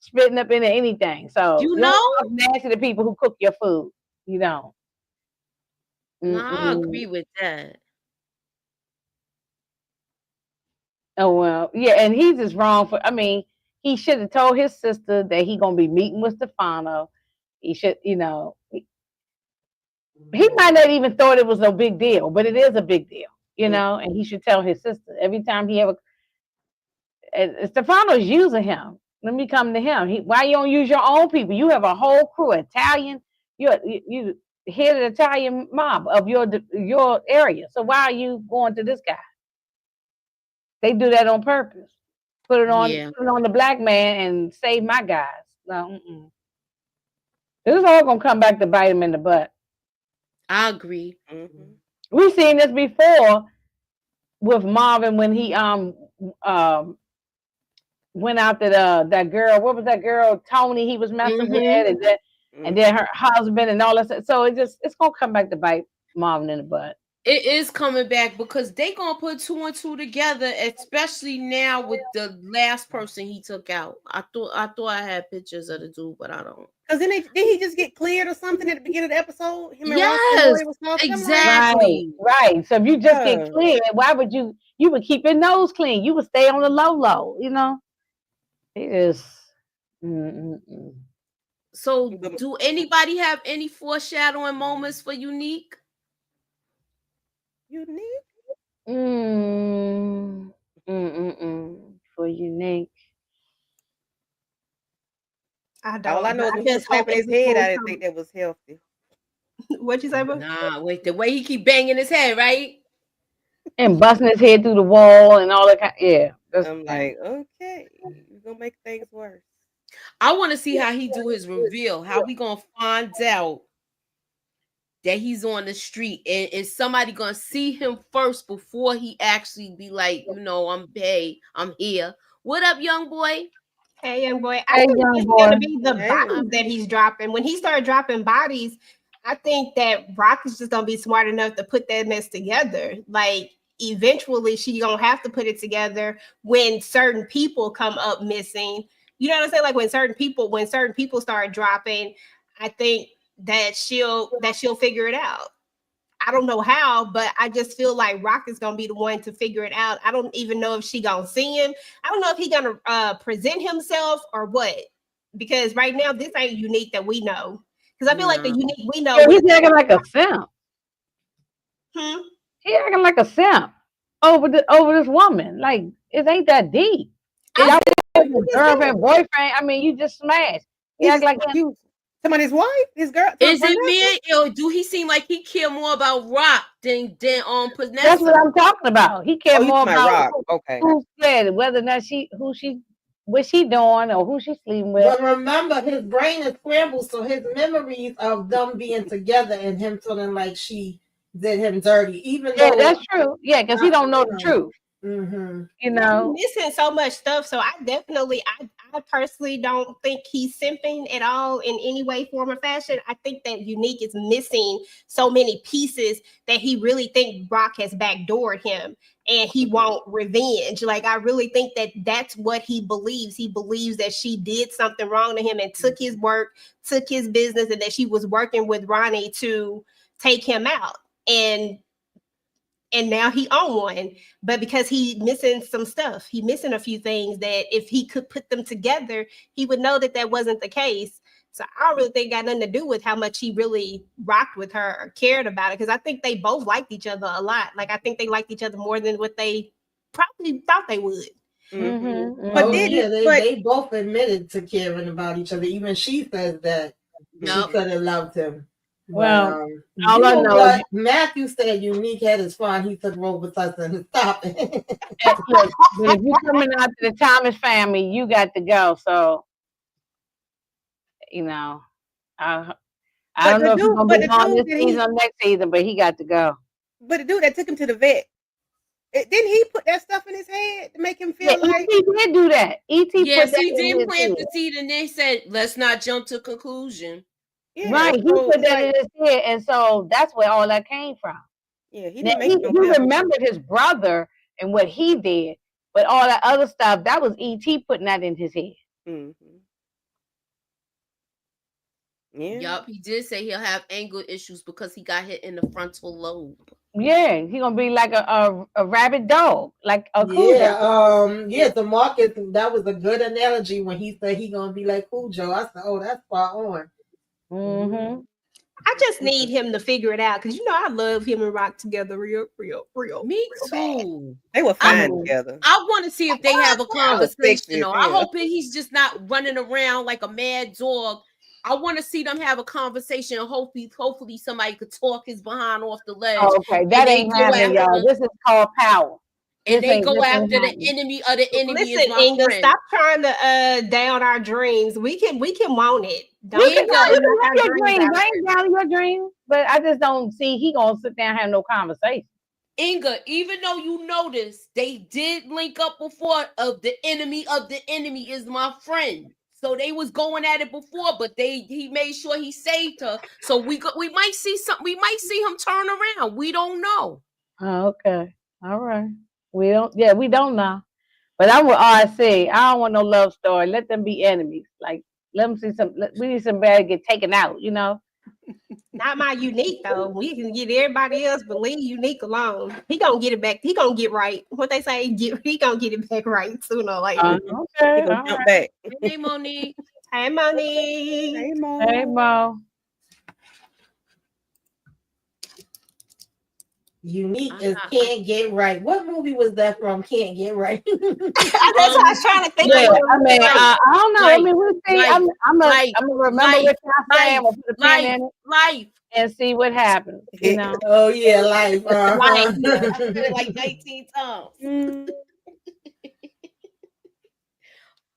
Speaker 3: spitting up in there, anything. So
Speaker 8: You
Speaker 3: don't
Speaker 8: know?
Speaker 3: talk nasty to people who cook your food. You don't.
Speaker 8: No, I
Speaker 3: Mm-mm.
Speaker 8: agree with that.
Speaker 3: Oh well, yeah, and he's just wrong for. I mean, he should have told his sister that he gonna be meeting with Stefano. He should, you know, he might not even thought it was no big deal, but it is a big deal, you know. And he should tell his sister every time he ever. Stefano's using him. Let me come to him. Why you don't use your own people? You have a whole crew, Italian. You head of the Italian mob of your area. So why are you going to this guy? They do that on purpose. Put it on the black man and save my guys. No, this is all gonna come back to bite him in the butt.
Speaker 8: I agree.
Speaker 3: We've seen this before with Marvin when he went out to that girl. What was that girl? Tony. He was messing with, and then her husband and all that. So it's gonna come back to bite Marvin in the butt.
Speaker 8: It is coming back because they gonna put 2 and 2 together, especially now with the last person he took out. I thought I had pictures of the dude, but I don't.
Speaker 7: Because then did he just get cleared or something at the beginning of the episode? Him and
Speaker 8: Yes,
Speaker 7: Ross was
Speaker 8: exactly.
Speaker 3: Right. So if you just get cleared, why would you would keep your nose clean? You would stay on the low, you know. It is.
Speaker 8: So do anybody have any foreshadowing moments for Unique?
Speaker 3: For Unique.
Speaker 5: I don't.
Speaker 7: All I know is when he was slapping his head, I didn't think that was healthy.
Speaker 5: What'd you say, bro?
Speaker 8: Nah, wait, the way he keep banging his head, right?
Speaker 3: And busting his head through the wall and all that. Yeah.
Speaker 7: I'm like, okay, you're gonna make things worse.
Speaker 8: I want to see how he do his reveal. How we gonna find out that he's on the street, and somebody gonna see him first before he actually be like, you know, I'm here. What up, young boy?
Speaker 5: Hey, young boy. I think it's gonna be the bodies that he's dropping. When he started dropping bodies, I think that Rock is just gonna be smart enough to put that mess together. Like eventually, she gonna have to put it together when certain people come up missing. You know what I'm saying? Like when certain people start dropping, I think that she'll figure it out. I don't know how, but I just feel like Rock is gonna be the one to figure it out. I don't even know if she gonna see him. I don't know if he gonna present himself or what. Because right now this ain't Unique that we know. Because I feel like the Unique we know.
Speaker 3: He's acting like a simp. He acting like a simp over this woman. Like it ain't that deep. Girlfriend, boyfriend. I mean, you just smashed. He act like
Speaker 7: you. Somebody's wife, his girl.
Speaker 8: Is it me? Or do he seem like he care more about Rock than Vanessa?
Speaker 3: That's what I'm talking about. He care more about
Speaker 7: Rock.
Speaker 3: Who said whether or not what she doing or who she sleeping with.
Speaker 6: But remember, his brain is scrambled, so his memories of them being together and him feeling like she did him dirty, even though
Speaker 3: that's true. Yeah, because he don't know the truth. You know,
Speaker 5: he's missing so much stuff. So I personally don't think he's simping at all in any way, form, or fashion. I think that Unique is missing so many pieces that he really think Brock has backdoored him and he want revenge. Like, I really think that that's what he believes. He believes that she did something wrong to him and took his work, took his business, and that she was working with Ronnie to take him out. And now he on one, but because he missing some stuff, he missing a few things that if he could put them together, he would know that wasn't the case. So I don't really think it got nothing to do with how much he really rocked with her or cared about it. Because I think they both liked each other a lot. Like I think they liked each other more than what they probably thought they would.
Speaker 6: But they both admitted to caring about each other. Even she says that she could have loved him.
Speaker 3: Well,
Speaker 6: But,
Speaker 3: all
Speaker 6: you
Speaker 3: I
Speaker 6: know
Speaker 3: know
Speaker 6: what? Matthew said Unique had his fun. He took Robitussin and stopped it.
Speaker 3: look, but if you're coming out to the Thomas family, you got to go. So, you know, I don't know if he's gonna be on this season or next season, but he got to go.
Speaker 7: But the dude that took him to the vet, didn't he put that stuff in his head to make him feel like?
Speaker 3: E.T. did do that. E.T.
Speaker 8: Yes,
Speaker 3: put that
Speaker 8: he
Speaker 3: in
Speaker 8: did
Speaker 3: his
Speaker 8: plant
Speaker 3: head.
Speaker 8: the seed, and they said, "Let's not jump to conclusion."
Speaker 7: Yeah,
Speaker 3: Right, he
Speaker 7: so,
Speaker 3: put that
Speaker 7: like,
Speaker 3: in his head, and so that's where all that came from.
Speaker 7: yeah, he
Speaker 3: Now,
Speaker 7: didn't make no
Speaker 3: he
Speaker 7: sense.
Speaker 3: remembered his brother and what he did, but all that other stuff, that was E.T. putting that in his head.
Speaker 7: Mm-hmm. Yeah.
Speaker 8: Yup, he did say he'll have anger issues because he got hit in the frontal lobe.
Speaker 3: Yeah, he gonna be like a rabid dog, like a Cujo.
Speaker 6: The Marcus, that was a good analogy when he said he gonna be like Cujo. I said, oh, that's spot on.
Speaker 3: Mm-hmm.
Speaker 5: I just need him to figure it out because I love him and Rock together real.
Speaker 8: Me
Speaker 5: bad.
Speaker 8: too.
Speaker 7: They were fine together.
Speaker 8: I want to see if they have a conversation. Though. I
Speaker 7: yeah.
Speaker 8: hope he's just not running around like a mad dog. I want to see them have a conversation. Hopefully somebody could talk his behind off the ledge.
Speaker 3: Okay, that ain't happening, y'all. This is called power.
Speaker 8: And they go after the enemy of the enemy.
Speaker 5: Listen, Inga, stop trying to down our dreams. We can want it. Don't
Speaker 3: You can have your dreams. I ain't down your dreams, but I just don't see he gonna sit down and have no conversation.
Speaker 8: Inga, even though you notice they did link up before of the enemy is my friend. So they was going at it before, but he made sure he saved her. So we might see something. We might see him turn around. We don't know.
Speaker 3: Oh, okay, all right. We don't know. But I'm with RC. I don't want no love story. Let them be enemies. Like, let them see we need somebody to get taken out.
Speaker 5: Not my Unique though. We can get everybody else, but leave Unique alone. He gonna get it back. He gonna get right. What they say, he gonna get it back right sooner or later.
Speaker 3: Okay,
Speaker 7: he gonna jump back.
Speaker 8: Hey, Monique.
Speaker 5: Hey, Monique.
Speaker 7: Hey, Mo.
Speaker 3: Hey, Mo.
Speaker 6: Unique is Can't Get Right. What movie was that from? Can't Get Right.
Speaker 5: That's what I was trying to think.
Speaker 3: Yeah, I don't know. I mean, we'll see. I'm gonna remember what y'all saying. I'm gonna put a pin in it.
Speaker 8: Life.
Speaker 3: And see what happens.
Speaker 6: Oh yeah, Life.
Speaker 8: Life. I said it like 19 times.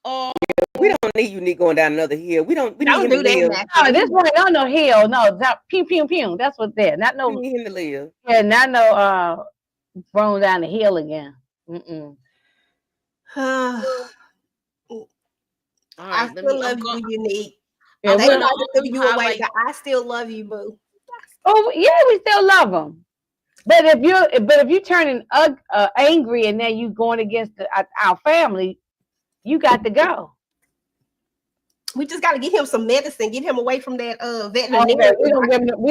Speaker 7: Oh, we don't need Unique going down another hill. We need him to live.
Speaker 3: No, this one no hill. No, pew pew pew. That's what's there. Not no.
Speaker 7: We need him to live.
Speaker 3: Yeah, not no thrown down the hill again. Mm-mm.
Speaker 5: I still love you, Unique.
Speaker 3: Yeah,
Speaker 5: They know to throw you away, but I still love you, boo.
Speaker 3: Oh yeah, we still love them. But if you're turning angry and then you going against our family, you got to go.
Speaker 5: We just got to get him some medicine, get him away from that veterinarian.
Speaker 3: Okay, we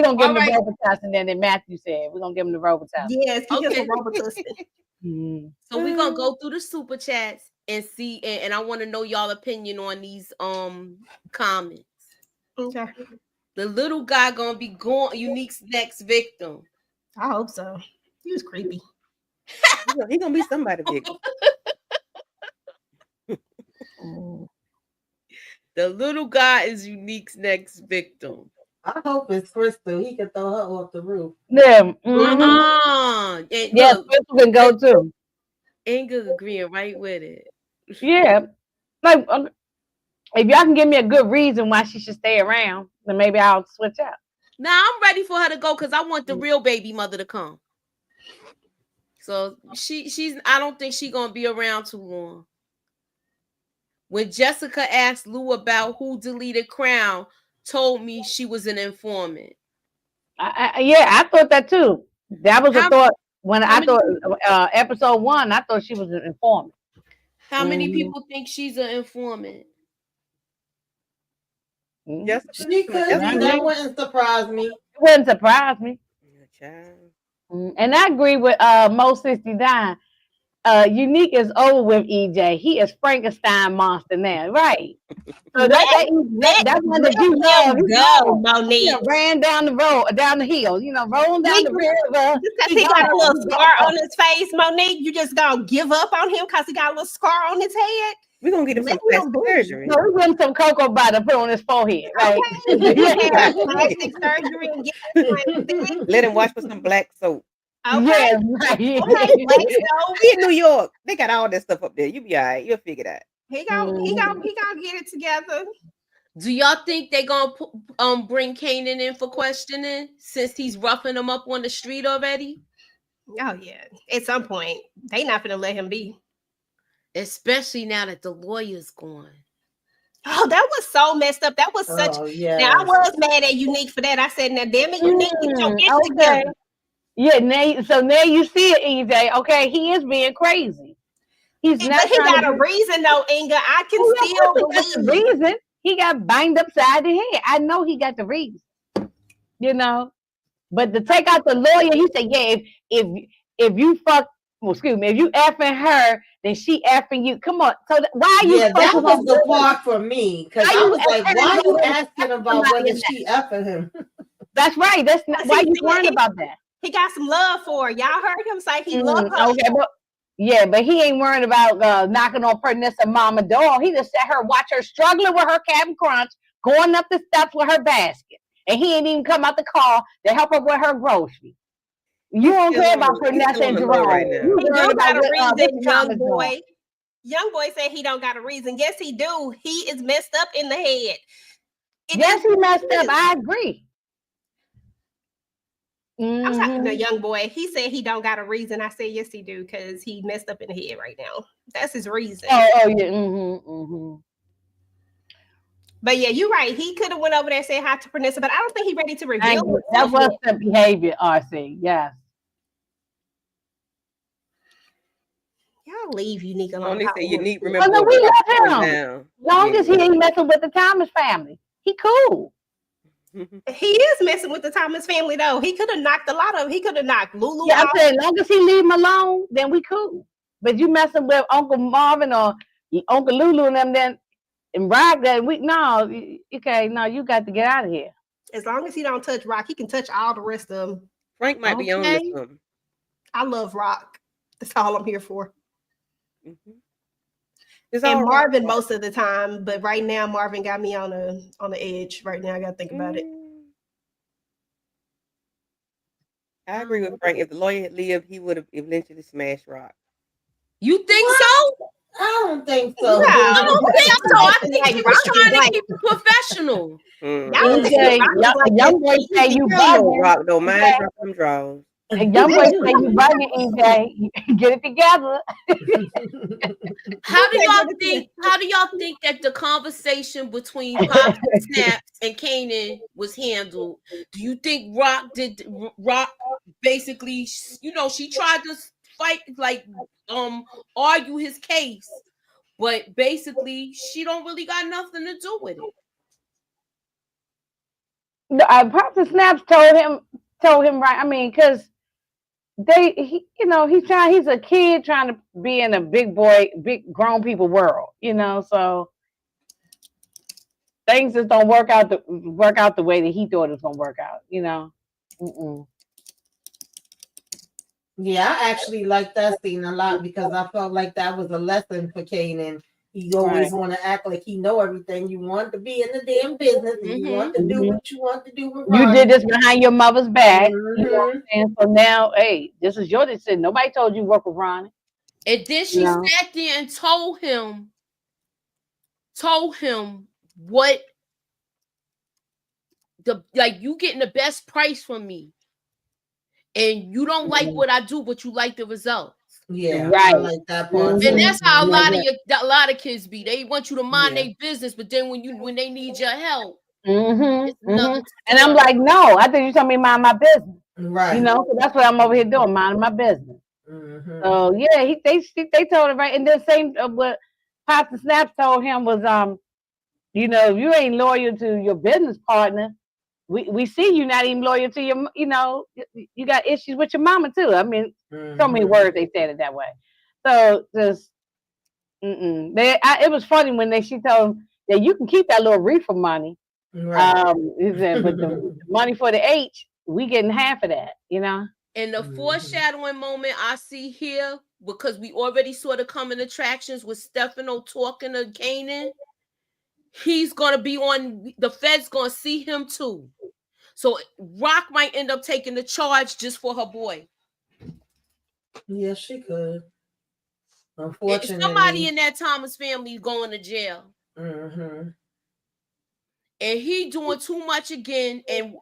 Speaker 3: don't give him the Robitussin that Matthew said. We're gonna give him the Robitussin.
Speaker 5: Yes, give him some Robitussin.
Speaker 8: So we're gonna go through the super chats and see, and I want to know y'all opinion on these comments.
Speaker 5: Okay.
Speaker 8: The little guy gonna be Unique's next victim.
Speaker 5: I hope so. He was creepy.
Speaker 7: He's gonna be somebody victim.
Speaker 8: The little guy is Unique's next victim.
Speaker 6: I hope it's Crystal. He can throw her off the roof.
Speaker 3: Yeah.
Speaker 8: Yeah,
Speaker 3: Crystal can go too.
Speaker 8: Inga agreeing right with it.
Speaker 3: Yeah. Like, if y'all can give me a good reason why she should stay around, then maybe I'll switch out.
Speaker 8: Now I'm ready for her to go because I want the real baby mother to come. So she's I don't think she's gonna be around too long. When Jessica asked Lou about who deleted Crown, told me she was an informant.
Speaker 3: I thought that too. That was a thought when I thought episode 1. I thought she was an informant.
Speaker 8: How many people think she's an informant?
Speaker 6: Yes, she could. That wouldn't surprise me.
Speaker 3: It wouldn't surprise me. And I agree with Mo 69. Unique is over with EJ. He is Frankenstein monster now, right? So that's one that you love.
Speaker 5: Go, Monique.
Speaker 3: He ran down the road, down the hill. Rolling down the river.
Speaker 5: Because he got a little scar on his face, Monique. You just gonna give up on him because he got a little scar on his head?
Speaker 7: We're gonna get him some plastic surgery.
Speaker 3: No, we give him some cocoa butter, put on his forehead, right?
Speaker 5: Okay, he can have plastic surgery and get
Speaker 7: Let him wash with some black soap.
Speaker 5: okay.
Speaker 3: Yeah, right.
Speaker 5: Okay, black soap.
Speaker 7: We in New York. They got all that stuff up there. You be all right. You'll figure it out.
Speaker 5: He gonna get it together.
Speaker 8: Do y'all think they gonna bring Kanan in for questioning since he's roughing them up on the street already?
Speaker 5: Oh yeah, at some point they not gonna let him be.
Speaker 8: Especially now that the lawyer's gone.
Speaker 5: Oh, that was so messed up. That was such.
Speaker 6: yeah.
Speaker 5: Now I was mad at Unique for that. I said, "Now, damn it, Unique, get your bitch
Speaker 3: Okay.
Speaker 5: together."
Speaker 3: Yeah, now you see it, EJ. Okay, he is being crazy. He's
Speaker 5: But
Speaker 3: not
Speaker 5: he
Speaker 3: trying
Speaker 5: got
Speaker 3: to
Speaker 5: a reason though, Inga. I can
Speaker 3: Oh, yeah,
Speaker 5: still
Speaker 3: of course he got the
Speaker 5: believe.
Speaker 3: reason. He got banged upside the head. I know he got the reason. You know, but to take out the lawyer, he said, "Yeah, if you fuck, well, excuse me, if you effing her, then she effing you." Come on, so why are you?
Speaker 6: Yeah, that
Speaker 3: focusing
Speaker 6: was
Speaker 3: on
Speaker 6: the
Speaker 3: women?
Speaker 6: part for me because
Speaker 3: Why
Speaker 6: I
Speaker 3: you
Speaker 6: was like,
Speaker 3: effing
Speaker 6: why
Speaker 3: her
Speaker 6: you
Speaker 3: women?
Speaker 6: asking about
Speaker 3: Somebody
Speaker 6: whether
Speaker 3: in that.
Speaker 6: she effing him?
Speaker 3: That's right. That's not, why you worrying about that?
Speaker 5: He got some love for her. Y'all heard him say he loved her.
Speaker 3: Okay, but he ain't worrying about knocking on Pernissa mama door. He just sat her, watch her struggling with her Captain Crunch, going up the steps with her basket, and he ain't even come out the car to help her with her groceries. You don't care about Pernissa and Jerome.
Speaker 7: Right now.
Speaker 3: You
Speaker 5: He do
Speaker 3: worried about
Speaker 5: got a
Speaker 3: what
Speaker 5: reason,
Speaker 3: Mr.
Speaker 5: young
Speaker 3: Thomas
Speaker 5: boy.
Speaker 3: doing.
Speaker 5: Young boy said he don't got a reason. Yes, he do. He is messed up in the head.
Speaker 3: Yes, he messed up. I agree.
Speaker 5: I'm talking to young boy. He said he don't got a reason. I said yes, he do, because he messed up in the head right now. That's his reason.
Speaker 3: Oh yeah.
Speaker 5: But yeah, you're right. He could have went over there and said hi to Pernissa, but I don't think he's ready to reveal
Speaker 3: That
Speaker 5: himself
Speaker 3: was
Speaker 5: yet.
Speaker 3: the behavior, RC. Yes.
Speaker 5: Y'all leave Unique alone.
Speaker 7: Only say Unique.
Speaker 3: Oh,
Speaker 7: Remember,
Speaker 3: no, we love him.
Speaker 7: down.
Speaker 3: Long as he ain't messing with the Thomas family, he cool.
Speaker 5: He is messing with the Thomas family though. He could have knocked a lot of. He could have knocked Lulu
Speaker 3: Yeah,
Speaker 5: out.
Speaker 3: I said, long as he leave him alone, then we cool. But you messing with Uncle Marvin or Uncle Lulu and them, then and Rock, that we okay, no, you got to get out of here.
Speaker 5: As long as he don't touch Rock, he can touch all the rest of them.
Speaker 7: Frank might be on this one.
Speaker 5: I love Rock. That's all I'm here for.
Speaker 7: It's
Speaker 5: And
Speaker 7: all
Speaker 5: Marvin
Speaker 7: right.
Speaker 5: most of the time, but right now Marvin got me on the edge. Right now, I gotta think about it.
Speaker 7: I agree with Frank. If the lawyer had lived, he would have eventually smashed Rock.
Speaker 8: You think so?
Speaker 6: I don't think so.
Speaker 5: No.
Speaker 8: I don't think so. I think
Speaker 5: Like,
Speaker 8: he was
Speaker 5: Rock
Speaker 8: trying
Speaker 5: is
Speaker 8: to keep it professional.
Speaker 3: Young boy say you bugging.
Speaker 7: Rock though, mind drop them draws.
Speaker 3: And young boy say you bugging, EJ. Get it together.
Speaker 8: How do y'all think that the conversation between Pop and Snaps and Kanan was handled? Do you think Rock basically, she tried to fight, like argue his case, but basically she don't really got nothing to do with it?
Speaker 3: Pops and Snaps told him right. I mean, because he's a kid trying to be in a big grown people world, so things just don't work out the way that he thought it was gonna work out,
Speaker 6: Yeah, I actually like that scene a lot because I felt like that was a lesson for Kanan. He always want to act like he know everything. You want to be in the damn business. And you want to do what you want to do. With
Speaker 3: you did this behind your mother's back. You know what
Speaker 6: Mhm.
Speaker 3: I'm saying? So now, hey, this is your decision. Nobody told you to work with Ronnie.
Speaker 8: And then she sat there and told him what you getting the best price from me. And you don't like what I do, but you like the results.
Speaker 6: Yeah,
Speaker 3: right.
Speaker 6: I like that part.
Speaker 8: And that's how a lot of kids be. They want you to mind their business, but then when they need your help, it's another
Speaker 3: and I'm like, no, I think you told me mind my business.
Speaker 6: Right.
Speaker 3: So that's what I'm over here doing, minding my business. So yeah, they told him right, and the same what Pops and Snaps told him was if you ain't loyal to your business partner, we see you not even loyal to your, you got issues with your mama too. I mean, so many words they said it that way. So just, it was funny when she told him that you can keep that little reefer money.
Speaker 6: Right.
Speaker 3: He said, but the money for the H, we getting half of that,
Speaker 8: And the foreshadowing moment I see here because we already saw the coming attractions with Stefano talking to Kanan. He's gonna be on. The Fed's gonna see him too. So Rock might end up taking the charge just for her boy.
Speaker 6: Yes, she could.
Speaker 8: Somebody
Speaker 6: Unfortunately,
Speaker 8: in that Thomas family going to jail.
Speaker 6: Mhm.
Speaker 8: And he doing too much again. And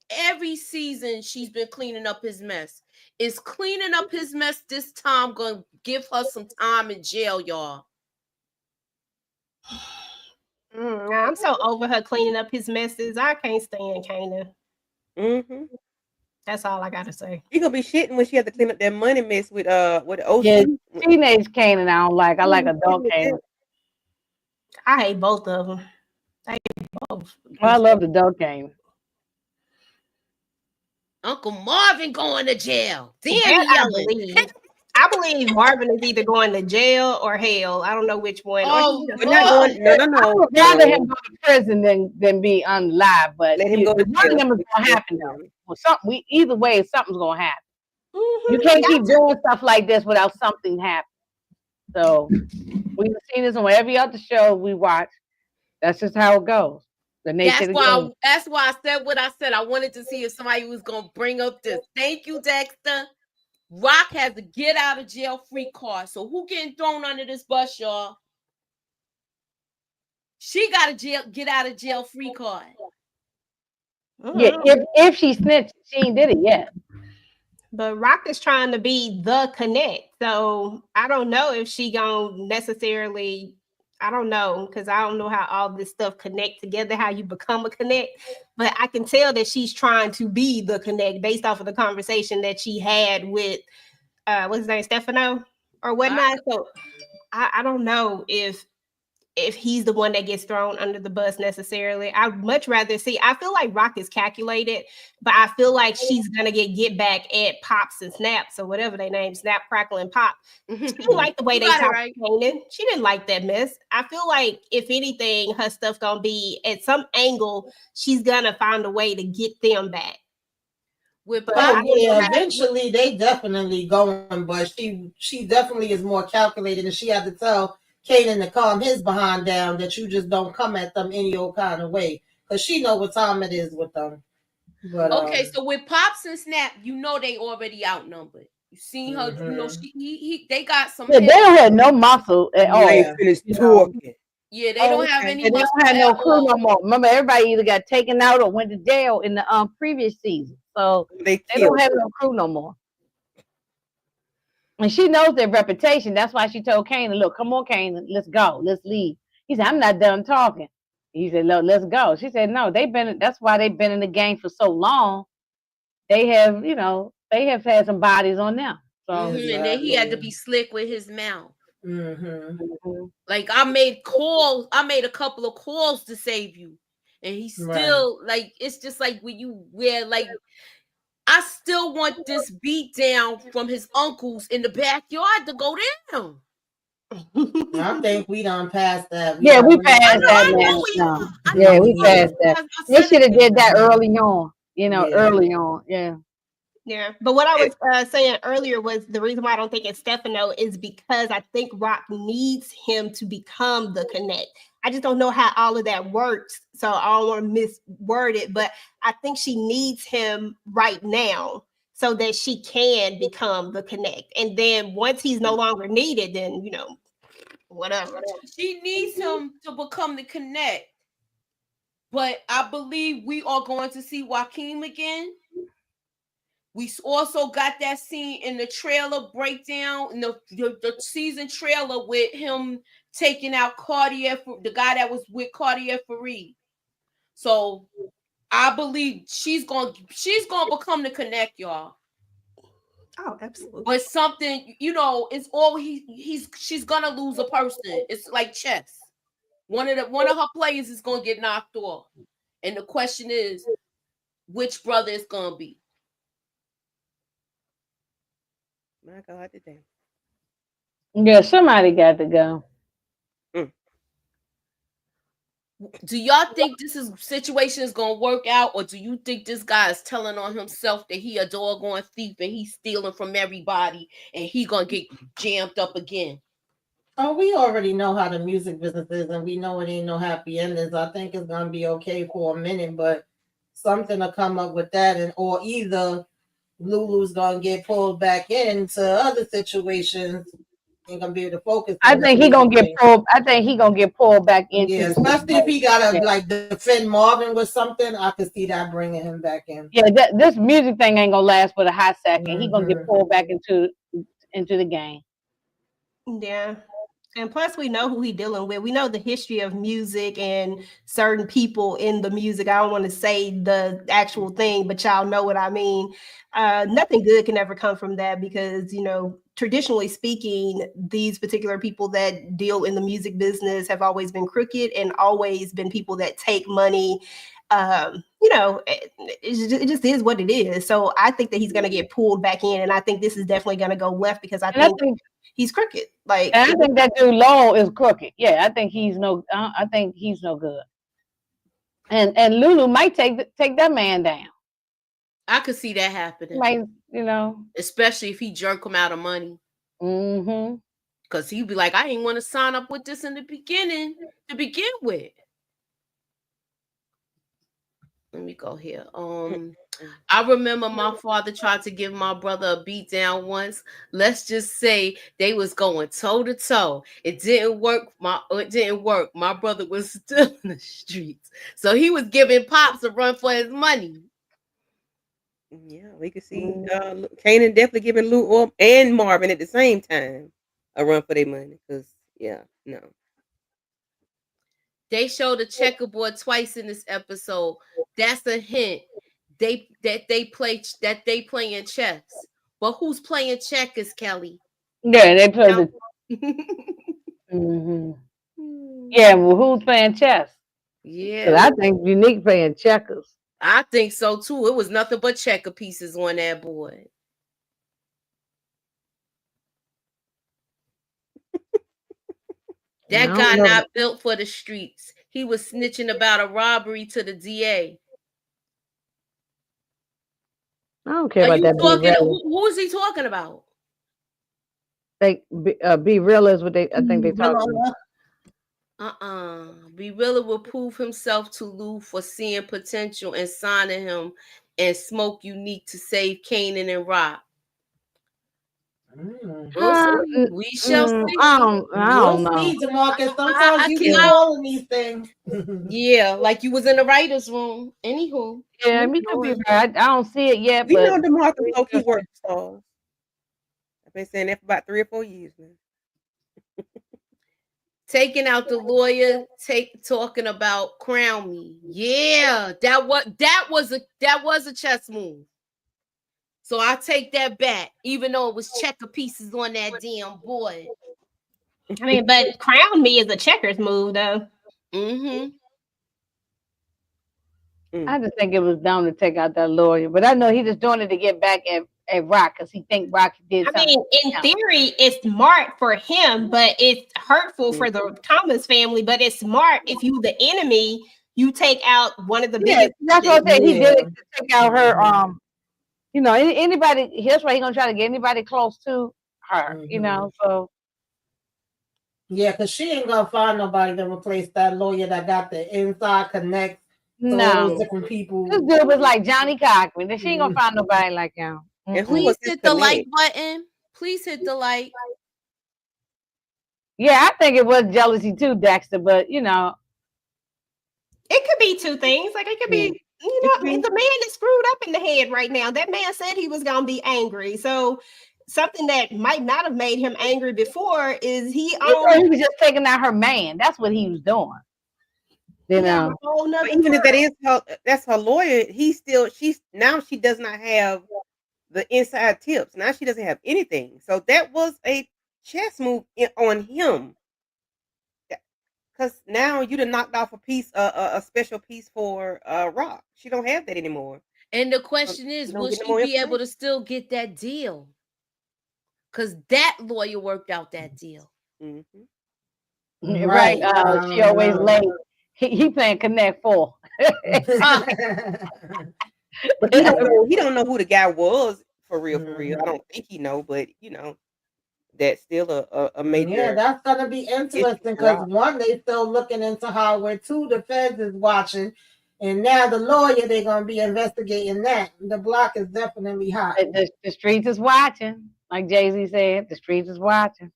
Speaker 8: every season she's been cleaning up his mess. Is cleaning up his mess this time gonna give her some time in jail, y'all?
Speaker 5: I'm so over her cleaning up his messes. I can't stand Kanan.
Speaker 7: Mm-hmm.
Speaker 5: That's all I gotta say.
Speaker 7: She gonna be shitting when she has to clean up that money mess with OC.
Speaker 3: Yeah, teenage Kanan I don't like. I like adult Kanan.
Speaker 5: I hate both of them. I hate both.
Speaker 3: Well, I love adult Kanan.
Speaker 8: Uncle Marvin going to jail. Damn,
Speaker 5: That I believe Marvin is either going to jail or hell. I don't know which one.
Speaker 8: Oh,
Speaker 7: we're not going. No.
Speaker 3: I would rather him go to prison than be unalive. But
Speaker 7: Let him go to
Speaker 3: one of
Speaker 7: jail.
Speaker 3: them is gonna happen though. Well, either way, something's gonna happen.
Speaker 5: Mm-hmm.
Speaker 3: You can't keep doing stuff like this without something happening. So we've seen this on every other show we watch. That's just how it goes. The nature of the game.
Speaker 8: That's why I said what I said. I wanted to see if somebody was gonna bring up this. Thank you, Dexter. Rock has a get out of jail free card. So who getting thrown under this bus, y'all? She got a get out of jail free card.
Speaker 3: Yeah, if she snitched, she ain't did it yet.
Speaker 5: But Rock is trying to be the connect. So I don't know if she gonna necessarily, I don't know, because I don't know how all this stuff connect together, how you become a connect. But I can tell that she's trying to be the connect based off of the conversation that she had with what's his name, Stefano or whatnot. So I don't know if he's the one that gets thrown under the bus necessarily. I'd much rather see. I feel like Rock is calculated, but I feel like she's gonna get back at Pops and Snaps or whatever they name, Snap, Crackle, and Pop. She didn't like the way they talked to Kanan. She didn't like that mess. I feel like if anything, her stuff gonna be at some angle. She's gonna find a way to get them back.
Speaker 6: Eventually they definitely going, but she definitely is more calculated, and she had to tell Kanan to calm his behind down, that you just don't come at them any old kind of way, because she know what time it is with them. But
Speaker 8: okay, so with Pops and Snap, you know they already outnumbered. You seen her, you know, they got some.
Speaker 3: Yeah, they don't have no muscle at all.
Speaker 7: Ain't finished talking.
Speaker 8: Yeah, they don't have any.
Speaker 3: They don't have no crew no more. Remember, everybody either got taken out or went to jail in the previous season, so they don't have no crew no more. And she knows their reputation. That's why she told Kanan, "Look, come on, Kanan, let's go, let's leave." He said, "I'm not done talking." He said, "Look, let's go." She said, "No, that's why they've been in the game for so long. They have, they have had some bodies on them." So
Speaker 8: and then he had to be slick with his mouth. Like I made a couple of calls to save you, and he still like, it's just like when you wear like, I still want this beat down from his uncles in the backyard to go down.
Speaker 6: I think we done passed that.
Speaker 3: We passed that now. Yeah, we passed that. They should have did that early on. Early on. Yeah.
Speaker 5: Yeah, but what I was saying earlier was the reason why I don't think it's Stefano is because I think Rock needs him to become the connect. I just don't know how all of that works, so I don't want to misword it, but I think she needs him right now so that she can become the connect. And then once he's no longer needed, then, whatever.
Speaker 8: She needs him to become the connect. But I believe we are going to see Joaquin again. We also got that scene in the trailer breakdown, in the season trailer with him taking out Cartier, the guy that was with Cartier Fareed. So I believe she's gonna become the connect, y'all.
Speaker 5: Oh, absolutely.
Speaker 8: But something, it's all she's gonna lose a person. It's like chess. One of her players is gonna get knocked off, and the question is, which brother it's gonna be?
Speaker 7: My God, today.
Speaker 3: Yeah, somebody got to go.
Speaker 8: Do y'all think this situation is gonna work out, or do you think this guy is telling on himself that he a doggone thief and he's stealing from everybody and he gonna get jammed up again?
Speaker 6: Oh, we already know how the music business is, and we know it ain't no happy endings. I think it's gonna be okay for a minute, but something to come up with that, and or either Lulu's gonna get pulled back into other situations. Ain't gonna be able to focus.
Speaker 3: I think he gonna get pulled. I think he gonna get pulled back into.
Speaker 6: Yeah, especially if he gotta like defend Marvin with something. I could see that bringing him back in.
Speaker 3: Yeah, this music thing ain't gonna last but a hot second. He gonna get pulled back into the game.
Speaker 5: Yeah. And plus, we know who he's dealing with. We know the history of music and certain people in the music. I don't want to say the actual thing, but y'all know what I mean. Nothing good can ever come from that because, you know, traditionally speaking, these particular people that deal in the music business have always been crooked and always been people that take money. You know, it just is what it is. So I think that he's going to get pulled back in. And I think this is definitely going to go left because I think he's crooked. Like,
Speaker 3: and I think that dude Lowell is crooked. Yeah, I think he's no good. And Lulu might take that man down.
Speaker 8: I could see that happening.
Speaker 3: Like, you know,
Speaker 8: especially if he jerk him out of money.
Speaker 3: Mm-hmm.
Speaker 8: Because he'd be like, I didn't want to sign up with this in the beginning to begin with. Let me go here. I remember my father tried to give my brother a beat down once. Let's just say they was going toe to toe. It didn't work. My brother was still in the streets, so he was giving Pops a run for his money.
Speaker 7: Yeah, we could see Kanan definitely giving Lou and Marvin at the same time a run for their money. Because no.
Speaker 8: They showed a checkerboard twice in this episode. That's a hint. They playing chess. But who's playing checkers, Kelly?
Speaker 3: Yeah, they play the. Mm-hmm. Yeah, well, who's playing chess?
Speaker 8: Yeah,
Speaker 3: I think Unique playing checkers.
Speaker 8: I think so too. It was nothing but checker pieces on that board. That guy not built for the streets. He was snitching about a robbery to the DA.
Speaker 3: I don't care about that.
Speaker 8: Who is he talking about?
Speaker 3: Be real is what I think they talk
Speaker 8: about. Be Real will prove himself to Lou for seeing potential and signing him and Smoke Unique to save Kanan and Rock. We shall see.
Speaker 3: I don't know.
Speaker 6: See, DeMarcus. Sometimes you get all of these things.
Speaker 7: Yeah,
Speaker 8: like you was in the writer's room. Anywho.
Speaker 3: Yeah, me could be right. I don't see it yet.
Speaker 7: We know DeMarcus low key work stars. I've been saying that for about 3 or 4 years now.
Speaker 8: Taking out the lawyer, talking about crown me. Yeah, that was a chess move. So I take that back, even though it was checker pieces on that damn board.
Speaker 5: I mean, but crown me is a checkers move, though.
Speaker 8: Mm-hmm.
Speaker 3: I just think it was dumb to take out that lawyer, but I know he just doing it to get back at Rock because he think Rock did something.
Speaker 5: I mean, in theory, it's smart for him, but it's hurtful for the Thomas family. But it's smart if you the enemy, you take out one of the biggest.
Speaker 3: That's what I said. He did it to take out her. You know, anybody. Here's why he's gonna try to get anybody close to her. You know, so.
Speaker 6: Yeah, because she ain't gonna find nobody to replace that lawyer that got the inside connect.
Speaker 3: No,
Speaker 6: different people.
Speaker 3: This dude was like Johnny Cochran. She ain't gonna find nobody like him.
Speaker 8: And please hit the like button. Please hit the like.
Speaker 3: Yeah, I think it was jealousy too, Dexter. But you know,
Speaker 5: it could be two things. Like it could be, you know, the man is screwed up in the head right now. That man said he was gonna be angry. So something that might not have made him angry before is he
Speaker 3: was just taking out her man. That's what he was doing. You know,
Speaker 7: even if that's her lawyer, she does not have the inside tips. Now she doesn't have anything. So that was a chess move on him. Because now you done knocked off a piece, a special piece for Rock. She don't have that anymore.
Speaker 8: And the question is, will she be able to still get that deal? Because that lawyer worked out that deal.
Speaker 3: Mm-hmm. Right. She always late. He playing Connect 4.
Speaker 7: But he don't know who the guy was for real. I don't think he know, but that's still a major.
Speaker 6: Yeah, that's gonna be interesting because one, they still looking into Howard. Two, the feds is watching, and now the lawyer they're gonna be investigating that. The block is definitely hot.
Speaker 3: The streets is watching, like Jay-Z said. The streets is watching.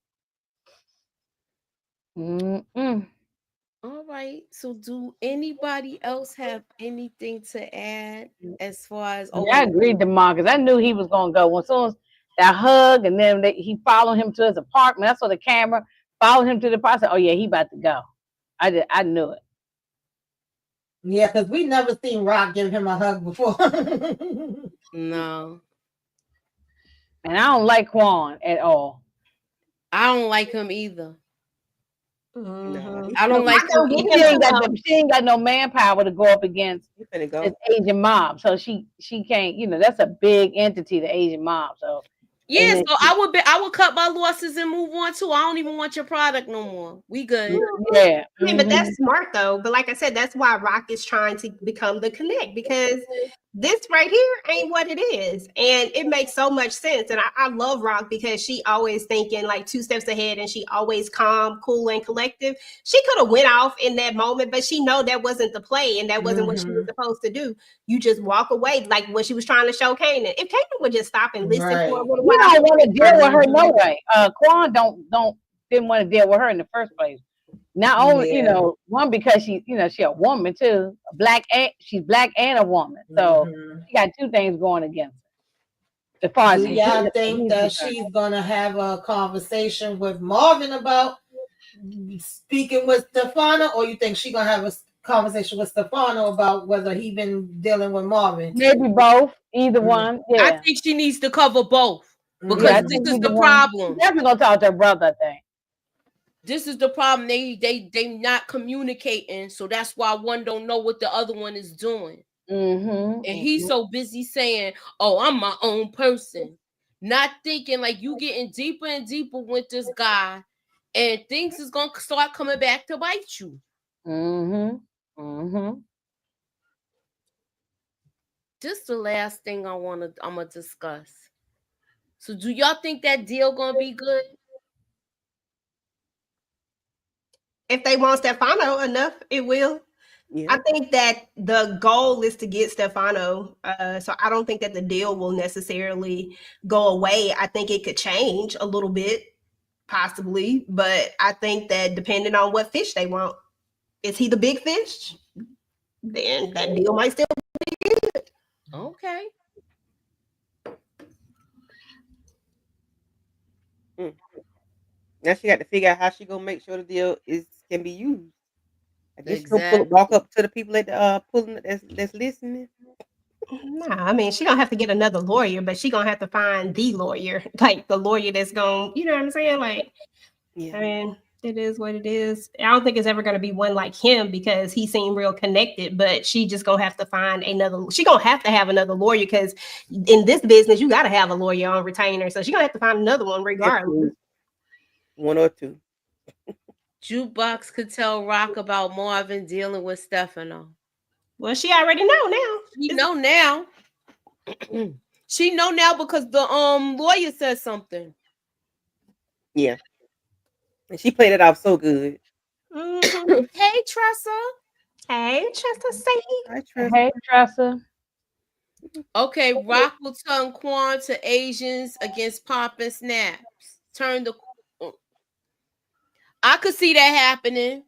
Speaker 8: All right. So, do anybody else have anything to add as far as?
Speaker 3: I agreed to Marcus. I knew he was gonna go. As soon as that hug, and then he followed him to his apartment. I saw the camera followed him to the apartment. Oh yeah, he about to go. I knew it.
Speaker 6: Yeah, because we never seen Rock give him a hug before.
Speaker 8: No.
Speaker 3: And I don't like Quan at all.
Speaker 8: I don't like him either.
Speaker 7: No.
Speaker 8: I don't like him.
Speaker 3: She ain't got no manpower to go up against this Asian mob. So she can't, that's a big entity, the Asian mob. So
Speaker 8: yeah, so I would cut my losses and move on too. I don't even want your product no more. We good.
Speaker 3: Yeah.
Speaker 5: I mean, but that's smart though. But like I said, that's why Rock is trying to become the Connect, because this right here ain't what it is. And it makes so much sense. And I love Rock because she always thinking like 2 steps ahead, and she always calm, cool, and collective. She could have went off in that moment, but she know that wasn't the play, and that wasn't what she was supposed to do. You just walk away, like what she was trying to show Kanan. If Kanan would just stop and listen for a little while.
Speaker 3: We don't want to deal with her no way. Quan didn't want to deal with her in the first place. Not only, one, because she a woman too, she's black and a woman. So she got 2 things going against her. As far as
Speaker 6: y'all think that she's gonna have a conversation with Marvin about speaking with Stefano, or you think she's gonna have a conversation with Stefano about whether he been dealing with Marvin?
Speaker 3: Maybe both, either one. Yeah.
Speaker 8: I think she needs to cover both, because this is the problem.
Speaker 3: Definitely gonna talk to her brother, I think.
Speaker 8: This is the problem. They not communicating, so that's why one don't know what the other one is doing. And he's so busy saying, "Oh, I'm my own person," not thinking like you getting deeper and deeper with this guy, and things is gonna start coming back to bite you. This is the last thing I'm gonna discuss. So, do y'all think that deal gonna be good?
Speaker 5: If they want Stefano enough, it will. Yeah. I think that the goal is to get Stefano. So I don't think that the deal will necessarily go away. I think it could change a little bit, possibly. But I think that depending on what fish they want, is he the big fish? Then that deal might still be good.
Speaker 8: Okay.
Speaker 7: Now she got to figure out how she gonna make sure the deal can be used. I guess exactly. Walk up to the people at the pulling that's listening.
Speaker 5: Nah, I mean, she gonna have to get another lawyer, but she gonna have to find the lawyer, like the lawyer that's gonna, you know what I'm saying? Like, yeah. I mean, it is what it is. I don't think it's ever gonna be one like him because he seemed real connected, but she just gonna have to find another. She gonna have to have another lawyer because in this business you gotta have a lawyer on retainer, so she gonna have to find another one regardless.
Speaker 7: 1 or 2.
Speaker 8: Jukebox could tell Rock about Marvin dealing with Stefano.
Speaker 5: Well, she already know now.
Speaker 8: She know now. She know now because the lawyer said something.
Speaker 7: Yeah. And she played it off so good.
Speaker 8: Hey, Tressa.
Speaker 5: Hey, Tressa.
Speaker 3: Hey, Tressa.
Speaker 8: Okay, Rock will turn Quan to Asians against Pop and Snaps. I could see that happening.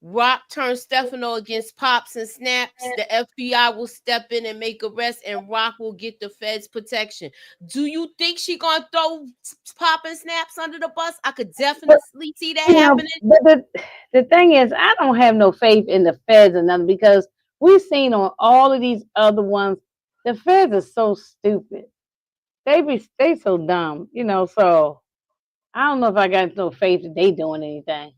Speaker 8: Rock turns Stefano against Pops and Snaps. The FBI will step in and make arrests, and Rock will get the feds protection. Do you think she gonna throw Pop and Snaps under the bus? I could definitely see that happening.
Speaker 3: But the thing is, I don't have no faith in the feds or nothing, because we've seen on all of these other ones, the feds are so stupid. They so dumb, so I don't know if I got no faith that they doing anything.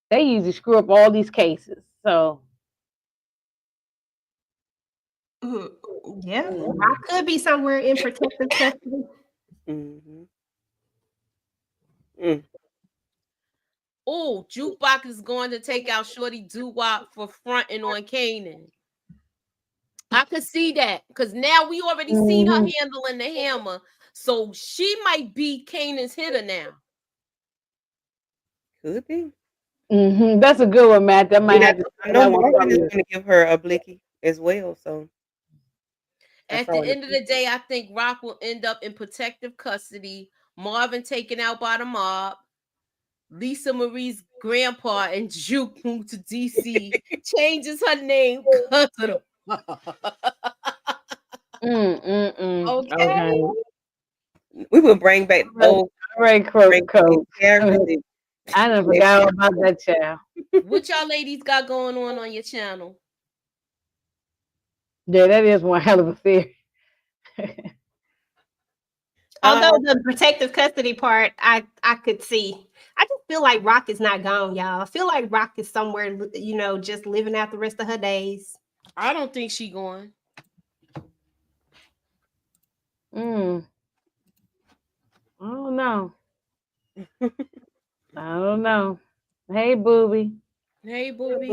Speaker 3: They usually screw up all these cases. So
Speaker 5: yeah, I could be somewhere in protective custody.
Speaker 8: Oh, Jukebox is going to take out Shorty Doo-Wop for fronting on Kanan. I could see that because now we already seen her handling the hammer. So she might be Kanan's hitter now.
Speaker 7: Could be.
Speaker 3: That's a good one, Matt. That might have to.
Speaker 7: I know Marvin is going to give her a blicky as well. So
Speaker 8: at the end of the day, I think Rock will end up in protective custody. Marvin taken out by the mob. Lisa Marie's grandpa and Juke moved to DC. Changes her name because of the
Speaker 3: Okay.
Speaker 7: We will bring back old
Speaker 3: characters.
Speaker 7: characters.
Speaker 3: I done forgot all about that child.
Speaker 8: What y'all ladies got going on your channel?
Speaker 3: Yeah, that is one hell of a theory.
Speaker 5: Although the protective custody part, I could see. I just feel like Rock is not gone, y'all. I feel like Rock is somewhere, you know, just living out the rest of her days.
Speaker 8: I don't think she going.
Speaker 3: I don't know. I don't know. Hey, Booby.
Speaker 8: Hey, Booby.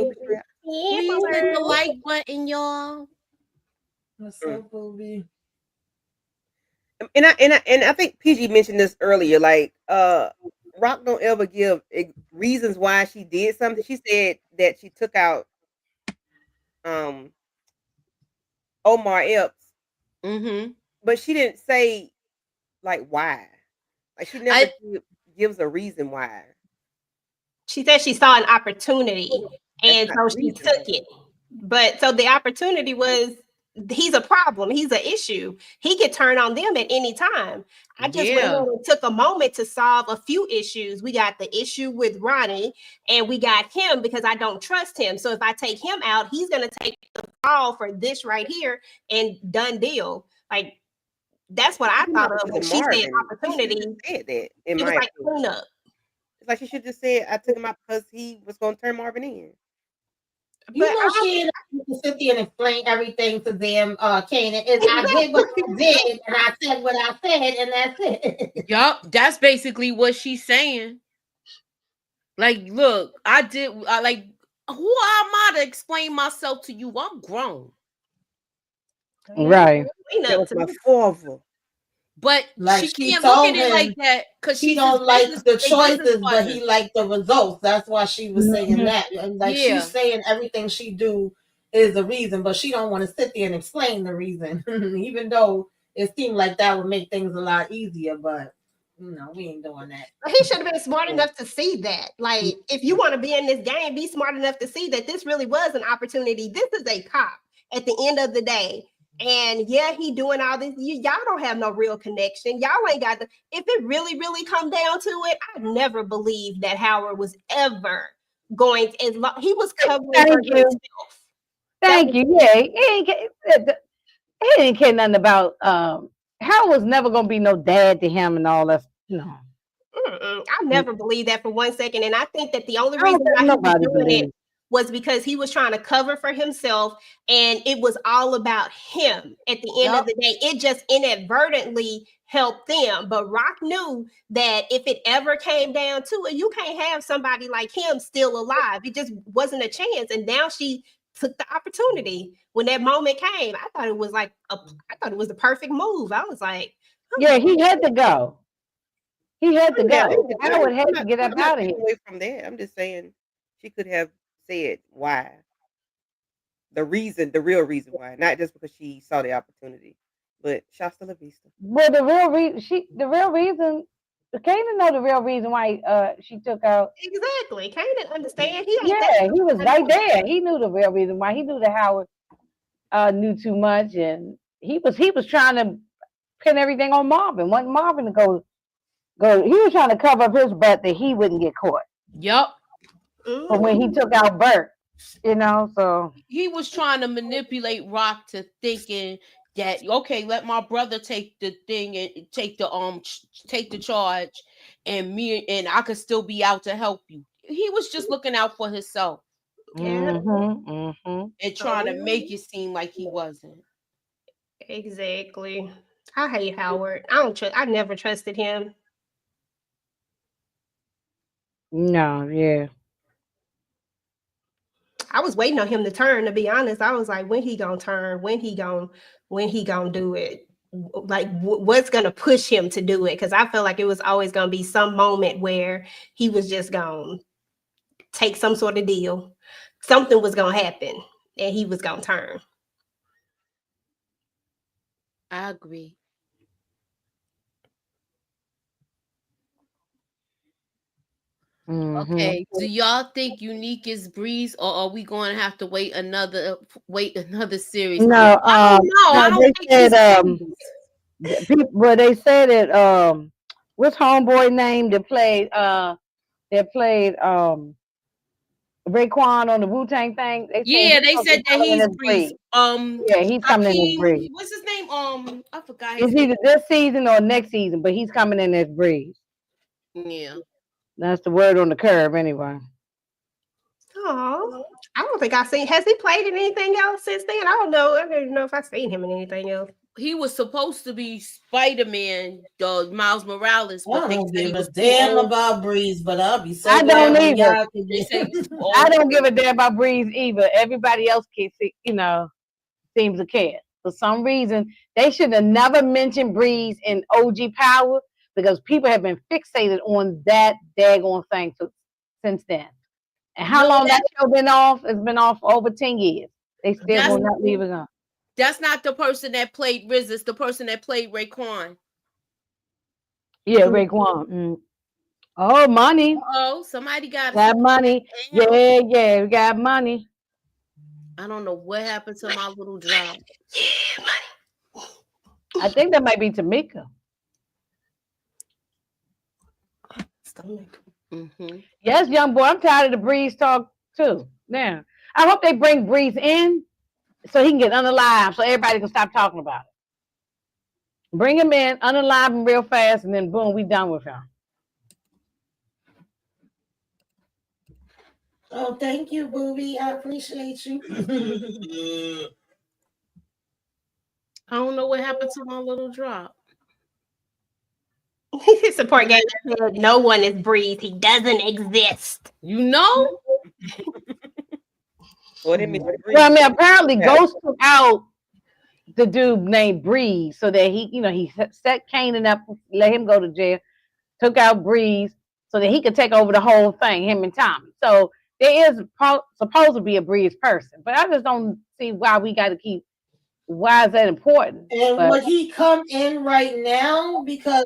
Speaker 8: Please hit the like button, y'all.
Speaker 6: What's up, Booby?
Speaker 7: And I think PG mentioned this earlier. Like, Rock don't ever give reasons why she did something. She said that she took out Omar Epps, but she didn't say like why. Like she never gives a reason why.
Speaker 5: She said she saw an opportunity, and so she took it. But so the opportunity was, he's a problem. He's an issue. He could turn on them at any time. I just went ahead and took a moment to solve a few issues. We got the issue with Ronnie, and we got him because I don't trust him. So if I take him out, he's going to take the fall for this right here, and done deal. Like, that's what I thought of when she said opportunity.
Speaker 7: Said that,
Speaker 5: it was like cleanup.
Speaker 7: It's like she should just say, I took him out because he was going to turn Marvin in.
Speaker 6: You know, she didn't have to sit there and explain everything to them, Kanan. I did what I did, and I said what I said, and that's it.
Speaker 8: Yup, that's basically what she's saying. Like, look, who am I to explain myself to you? I'm grown.
Speaker 3: Right.
Speaker 7: That was my father.
Speaker 8: But
Speaker 6: like
Speaker 8: she can't look at it like that because
Speaker 6: she don't like the choices, but he liked the results. That's why she was saying that. And like she's saying everything she do is a reason, but she don't want to sit there and explain the reason, even though it seemed like that would make things a lot easier. But you know, we ain't doing that.
Speaker 5: He should have been smart enough to see that. Like, if you want to be in this game, be smart enough to see that this really was an opportunity. This is a cop at the end of the day. And yeah, he doing all this. Y'all don't have no real connection. Y'all ain't got the. If it really, really come down to it, I never believed that Howard was ever going to. He was covering for himself.
Speaker 3: Thank you. Yeah, he didn't care nothing about. Howard was never gonna be no dad to him and all that. No.
Speaker 5: I never believed that for 1 second, and I think that the only reason why he was doing it was because he was trying to cover for himself, and it was all about him. At the end of the day, it just inadvertently helped them. But Rock knew that if it ever came down to it, you can't have somebody like him still alive. It just wasn't a chance. And now she took the opportunity when that moment came. I thought it was like I thought it was the perfect move. I was like,
Speaker 3: yeah, he had to go. He had to go. Howard had to get up out of here.
Speaker 7: Away from that, I'm just saying she could have said why, the real reason why, not just because she saw the opportunity. But Shasta La Vista.
Speaker 3: Well, the real reason, Kanan know the real reason why she took out.
Speaker 5: Exactly, Kanan understand. He
Speaker 3: was right there. He knew the real reason why. He knew that Howard knew too much, and he was trying to pin everything on Marvin. Want Marvin to go. He was trying to cover up his butt that he wouldn't get caught.
Speaker 8: Yup.
Speaker 3: But when he took out Bert, you know, so
Speaker 8: he was trying to manipulate Rock to thinking that, okay, let my brother take the thing and take the charge, and I could still be out to help you. He was just looking out for himself, and trying to make it seem like he wasn't.
Speaker 5: Exactly. I hate Howard. I never trusted him.
Speaker 3: No, yeah.
Speaker 5: I was waiting on him to turn. To be honest, I was like, when he gonna turn? When he gonna do it? Like, what's gonna push him to do it? Because I felt like it was always gonna be some moment where he was just gonna take some sort of deal. Something was gonna happen, and he was gonna turn.
Speaker 8: I agree. Okay. Do y'all think Unique is Breeze, or are we going to have to wait another series?
Speaker 3: No,
Speaker 8: I don't
Speaker 3: they
Speaker 8: think
Speaker 3: said
Speaker 8: he's
Speaker 3: well, they said it what's homeboy name that played Raekwon on the Wu-Tang thing? They
Speaker 8: said that he's Breeze.
Speaker 3: Yeah, he's coming in as Breeze.
Speaker 8: What's his name? I forgot his
Speaker 3: It's
Speaker 8: name.
Speaker 3: either this season or next season, but he's coming in as Breeze.
Speaker 8: Yeah.
Speaker 3: That's the word on the curve anyway.
Speaker 5: Oh, I don't think I've seen. Has he played in anything else since then? I don't know. I don't even know if I've seen him in anything else.
Speaker 8: He was supposed to be Spider-Man, Miles Morales, but
Speaker 6: I don't
Speaker 8: he
Speaker 6: give a
Speaker 8: was
Speaker 6: damn about Breeze, but I'll be so
Speaker 3: I don't
Speaker 6: glad when
Speaker 3: either.
Speaker 6: y'all can get
Speaker 3: I don't give a damn about Breeze either. Everybody else can see, seems to care. For some reason, they should have never mentioned Breeze in OG Power because people have been fixated on that daggone thing since then. And how long that show been off? It's been off for over 10 years. They still will not leave it on.
Speaker 8: That's not the person that played Riz. It's the person that played Raekwon.
Speaker 3: Yeah, Raekwon. Oh, money.
Speaker 8: Oh, somebody got
Speaker 3: money. Yeah, we got money.
Speaker 8: I don't know what happened to my little drop.
Speaker 5: Yeah, money.
Speaker 3: I think that might be Tamika.
Speaker 8: Mm-hmm.
Speaker 3: Yes, young boy. I'm tired of the Breeze talk too. Now, I hope they bring Breeze in so he can get unalive, so everybody can stop talking about it. Bring him in, unalive him real fast, and then boom, we done with him.
Speaker 6: Oh, thank you, Booby. I appreciate you.
Speaker 8: I don't know what happened to my little drop.
Speaker 5: Support game. No one is Breeze. He doesn't exist.
Speaker 8: You know?
Speaker 3: Well, I mean, apparently Ghost took out the dude named Breeze so that he set Kanan up, let him go to jail, took out Breeze so that he could take over the whole thing, him and Tommy. So there is supposed to be a Breeze person, but I just don't see why we got to keep. Why is that important?
Speaker 6: And would he come in right now because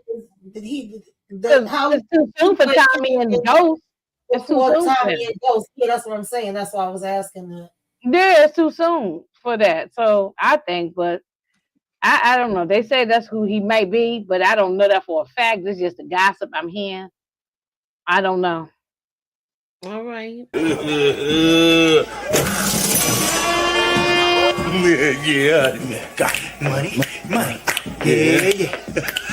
Speaker 6: how
Speaker 3: it's too soon for Tommy and Ghost? It's too soon.
Speaker 6: Tommy and Ghost. Yeah, that's what I'm saying. That's why I was asking that.
Speaker 3: Yeah, it's too soon for that. So I think, but I don't know. They say that's who he may be, but I don't know that for a fact. It's just a gossip I'm hearing. I don't know.
Speaker 8: All right.
Speaker 9: Yeah, got money. Yeah.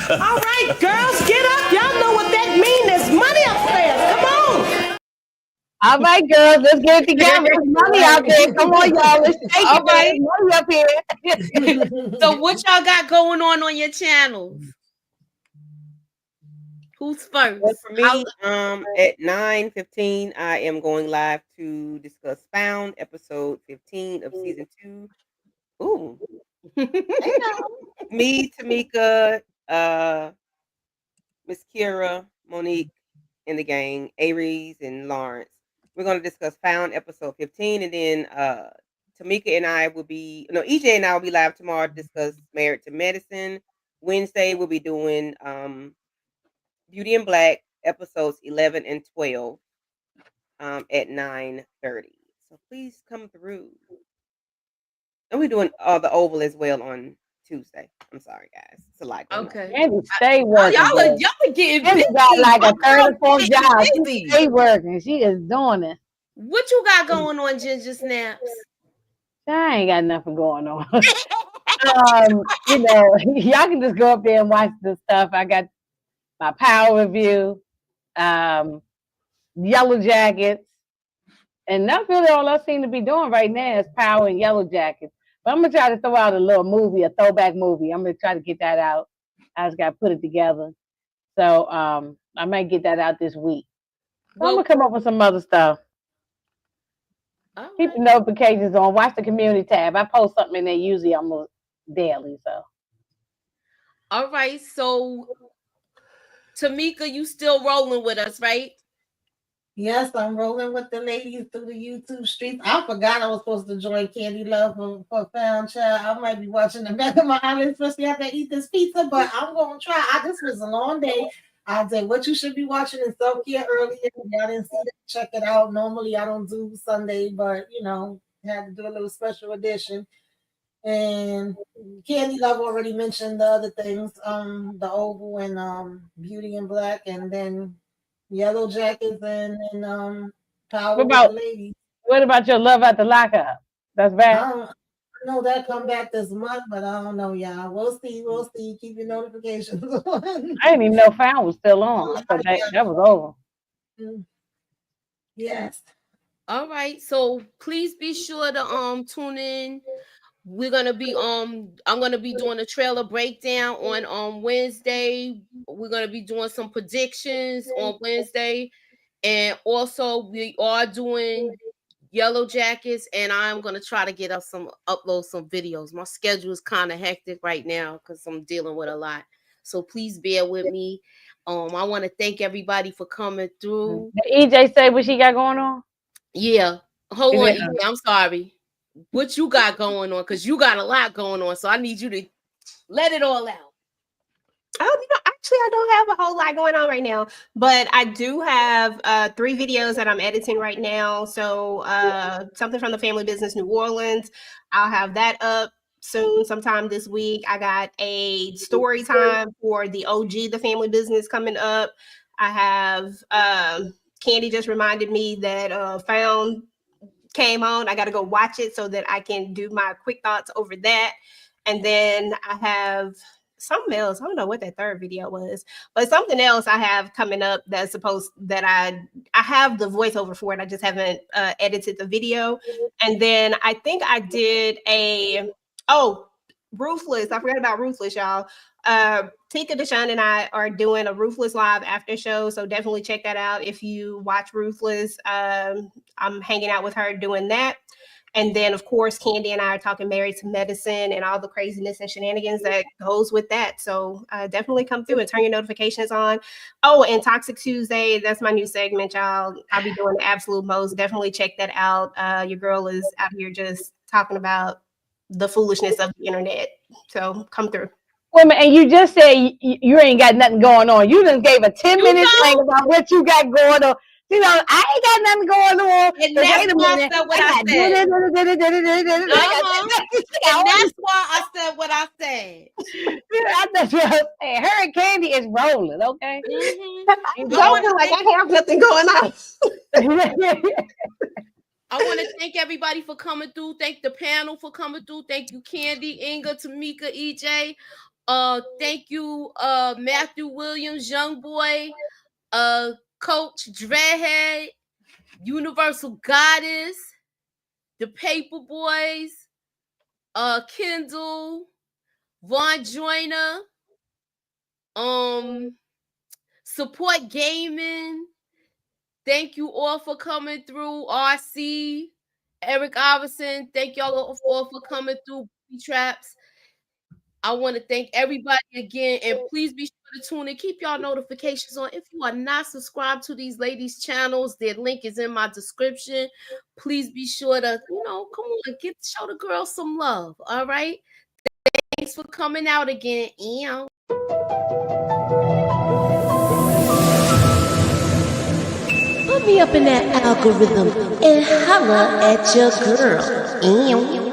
Speaker 10: All right, girls, get up. Y'all know what that means. There's money upstairs. Come on.
Speaker 3: All right, girls, let's get it together. There's money out there. Come on, y'all. Let's take it. Right. Money up here.
Speaker 8: So what y'all got going on your channels? Who's first?
Speaker 7: Well, for me, at 9:15, I am going live to discuss Found, episode 15 of season 2. Ooh. Me, Tamika, Miss Kira, Monique, and the gang, Aries and Lawrence. We're going to discuss Found, episode 15, and then Tamika and I will be, EJ and I will be live tomorrow to discuss Married to Medicine. Wednesday, we'll be doing Beauty and Black, episodes 11 and 12 at 9:30. So please come through. And we're doing the Oval as well on Tuesday. I'm sorry, guys. It's a lot going on.
Speaker 3: Andy, stay working.
Speaker 8: Y'all are getting busy.
Speaker 3: Andy got like a third or fourth job. She stay working. She is doing it.
Speaker 8: What you got going on, Ginger Snaps?
Speaker 3: I ain't got nothing going on. Y'all can just go up there and watch the stuff. I got my Power review, Yellow Jackets, and that's really all I seem to be doing right now is Power and Yellow Jackets. But I'm gonna try to throw out a little movie, a throwback movie. I'm gonna try to get that out. I just gotta put it together. So I might get that out this week. I'm
Speaker 8: Well,
Speaker 3: gonna come up with some other stuff.
Speaker 8: all
Speaker 3: Keep
Speaker 8: right.
Speaker 3: the notifications on. Watch the community tab. I post something in there usually almost daily. So
Speaker 8: All right. So, Tamika, you still rolling with us, right?
Speaker 6: Yes, I'm rolling with the ladies through the YouTube streets. I forgot I was supposed to join Candy Love for Found Child. I might be watching the back of my eyelids, especially after I eat this pizza, but I'm going to try. This was a long day. I said, what you should be watching in self-care earlier. Y'all didn't see that. Check it out. Normally, I don't do Sunday, but, had to do a little special edition. And Candy Love already mentioned the other things, the Oval and Beauty in Black, and then Yellow Jackets and Power with the Ladies.
Speaker 3: What about your Love at the Lockup? That's bad.
Speaker 6: I don't know that come back this month, but I don't know, y'all. We'll see. Keep your notifications on.
Speaker 3: I didn't even know Found was still on. So that was over.
Speaker 6: Yes.
Speaker 8: All right. So please be sure to tune in. We're gonna be I'm gonna be doing a trailer breakdown on Wednesday. We're gonna be doing some predictions on Wednesday, and also we are doing Yellow Jackets, and I'm gonna try to upload some videos. My schedule is kind of hectic right now because I'm dealing with a lot. So please bear with me. I want to thank everybody for coming through.
Speaker 3: Did EJ say what she got going on?
Speaker 8: Yeah. Hold on, EJ. I'm sorry. What you got going on? Because you got a lot going on. So I need you to let it all out.
Speaker 5: Oh, actually, I don't have a whole lot going on right now, but I do have 3 videos that I'm editing right now. So something from the Family Business New Orleans. I'll have that up soon, sometime this week. I got a story time for the OG, the Family Business, coming up. I have Candy just reminded me that Found came on. I got to go watch it so that I can do my quick thoughts over that. And then I have something else. I don't know what that third video was, but something else I have coming up that's that I have the voiceover for it. I just haven't edited the video. And then I think I did Ruthless. I forgot about Ruthless, y'all. Tika Deshawn and I are doing a Ruthless live after show, so definitely check that out if you watch Ruthless. I'm hanging out with her doing that. And then, of course, Candy and I are talking Married to Medicine and all the craziness and shenanigans that goes with that. So definitely come through and turn your notifications on. Oh, and Toxic Tuesday, that's my new segment, y'all. I'll be doing the absolute most. Definitely check that out. Your girl is out here just talking about the foolishness of the internet. So come through.
Speaker 3: Wait a minute, and you just said you ain't got nothing going on. You just gave a 10-minute thing about what you got going on. I ain't got nothing going on.
Speaker 8: And that's why I said what I said. And that's why I said what I said.
Speaker 3: That's what I said. Her and Candy is rolling, okay?
Speaker 5: Mm-hmm. Like I have nothing going on.
Speaker 8: I want to thank everybody for coming through. Thank the panel for coming through. Thank you, Candy, Inga, Tamika, EJ. Thank you, Matthew Williams, Young Boy, Coach Dreadhead, Universal Goddess, the Paper Boys, Kendall, Von Joyner, Support Gaming. Thank you all for coming through. RC, Eric Iverson, thank y'all all for coming through. Traps. I want to thank everybody again, and please be sure to tune in. Keep y'all notifications on. If you are not subscribed to these ladies' channels, their link is in my description. Please be sure to, come on, show the girls some love. All right. Thanks for coming out again.
Speaker 10: Put me up in that algorithm and holla at your girl.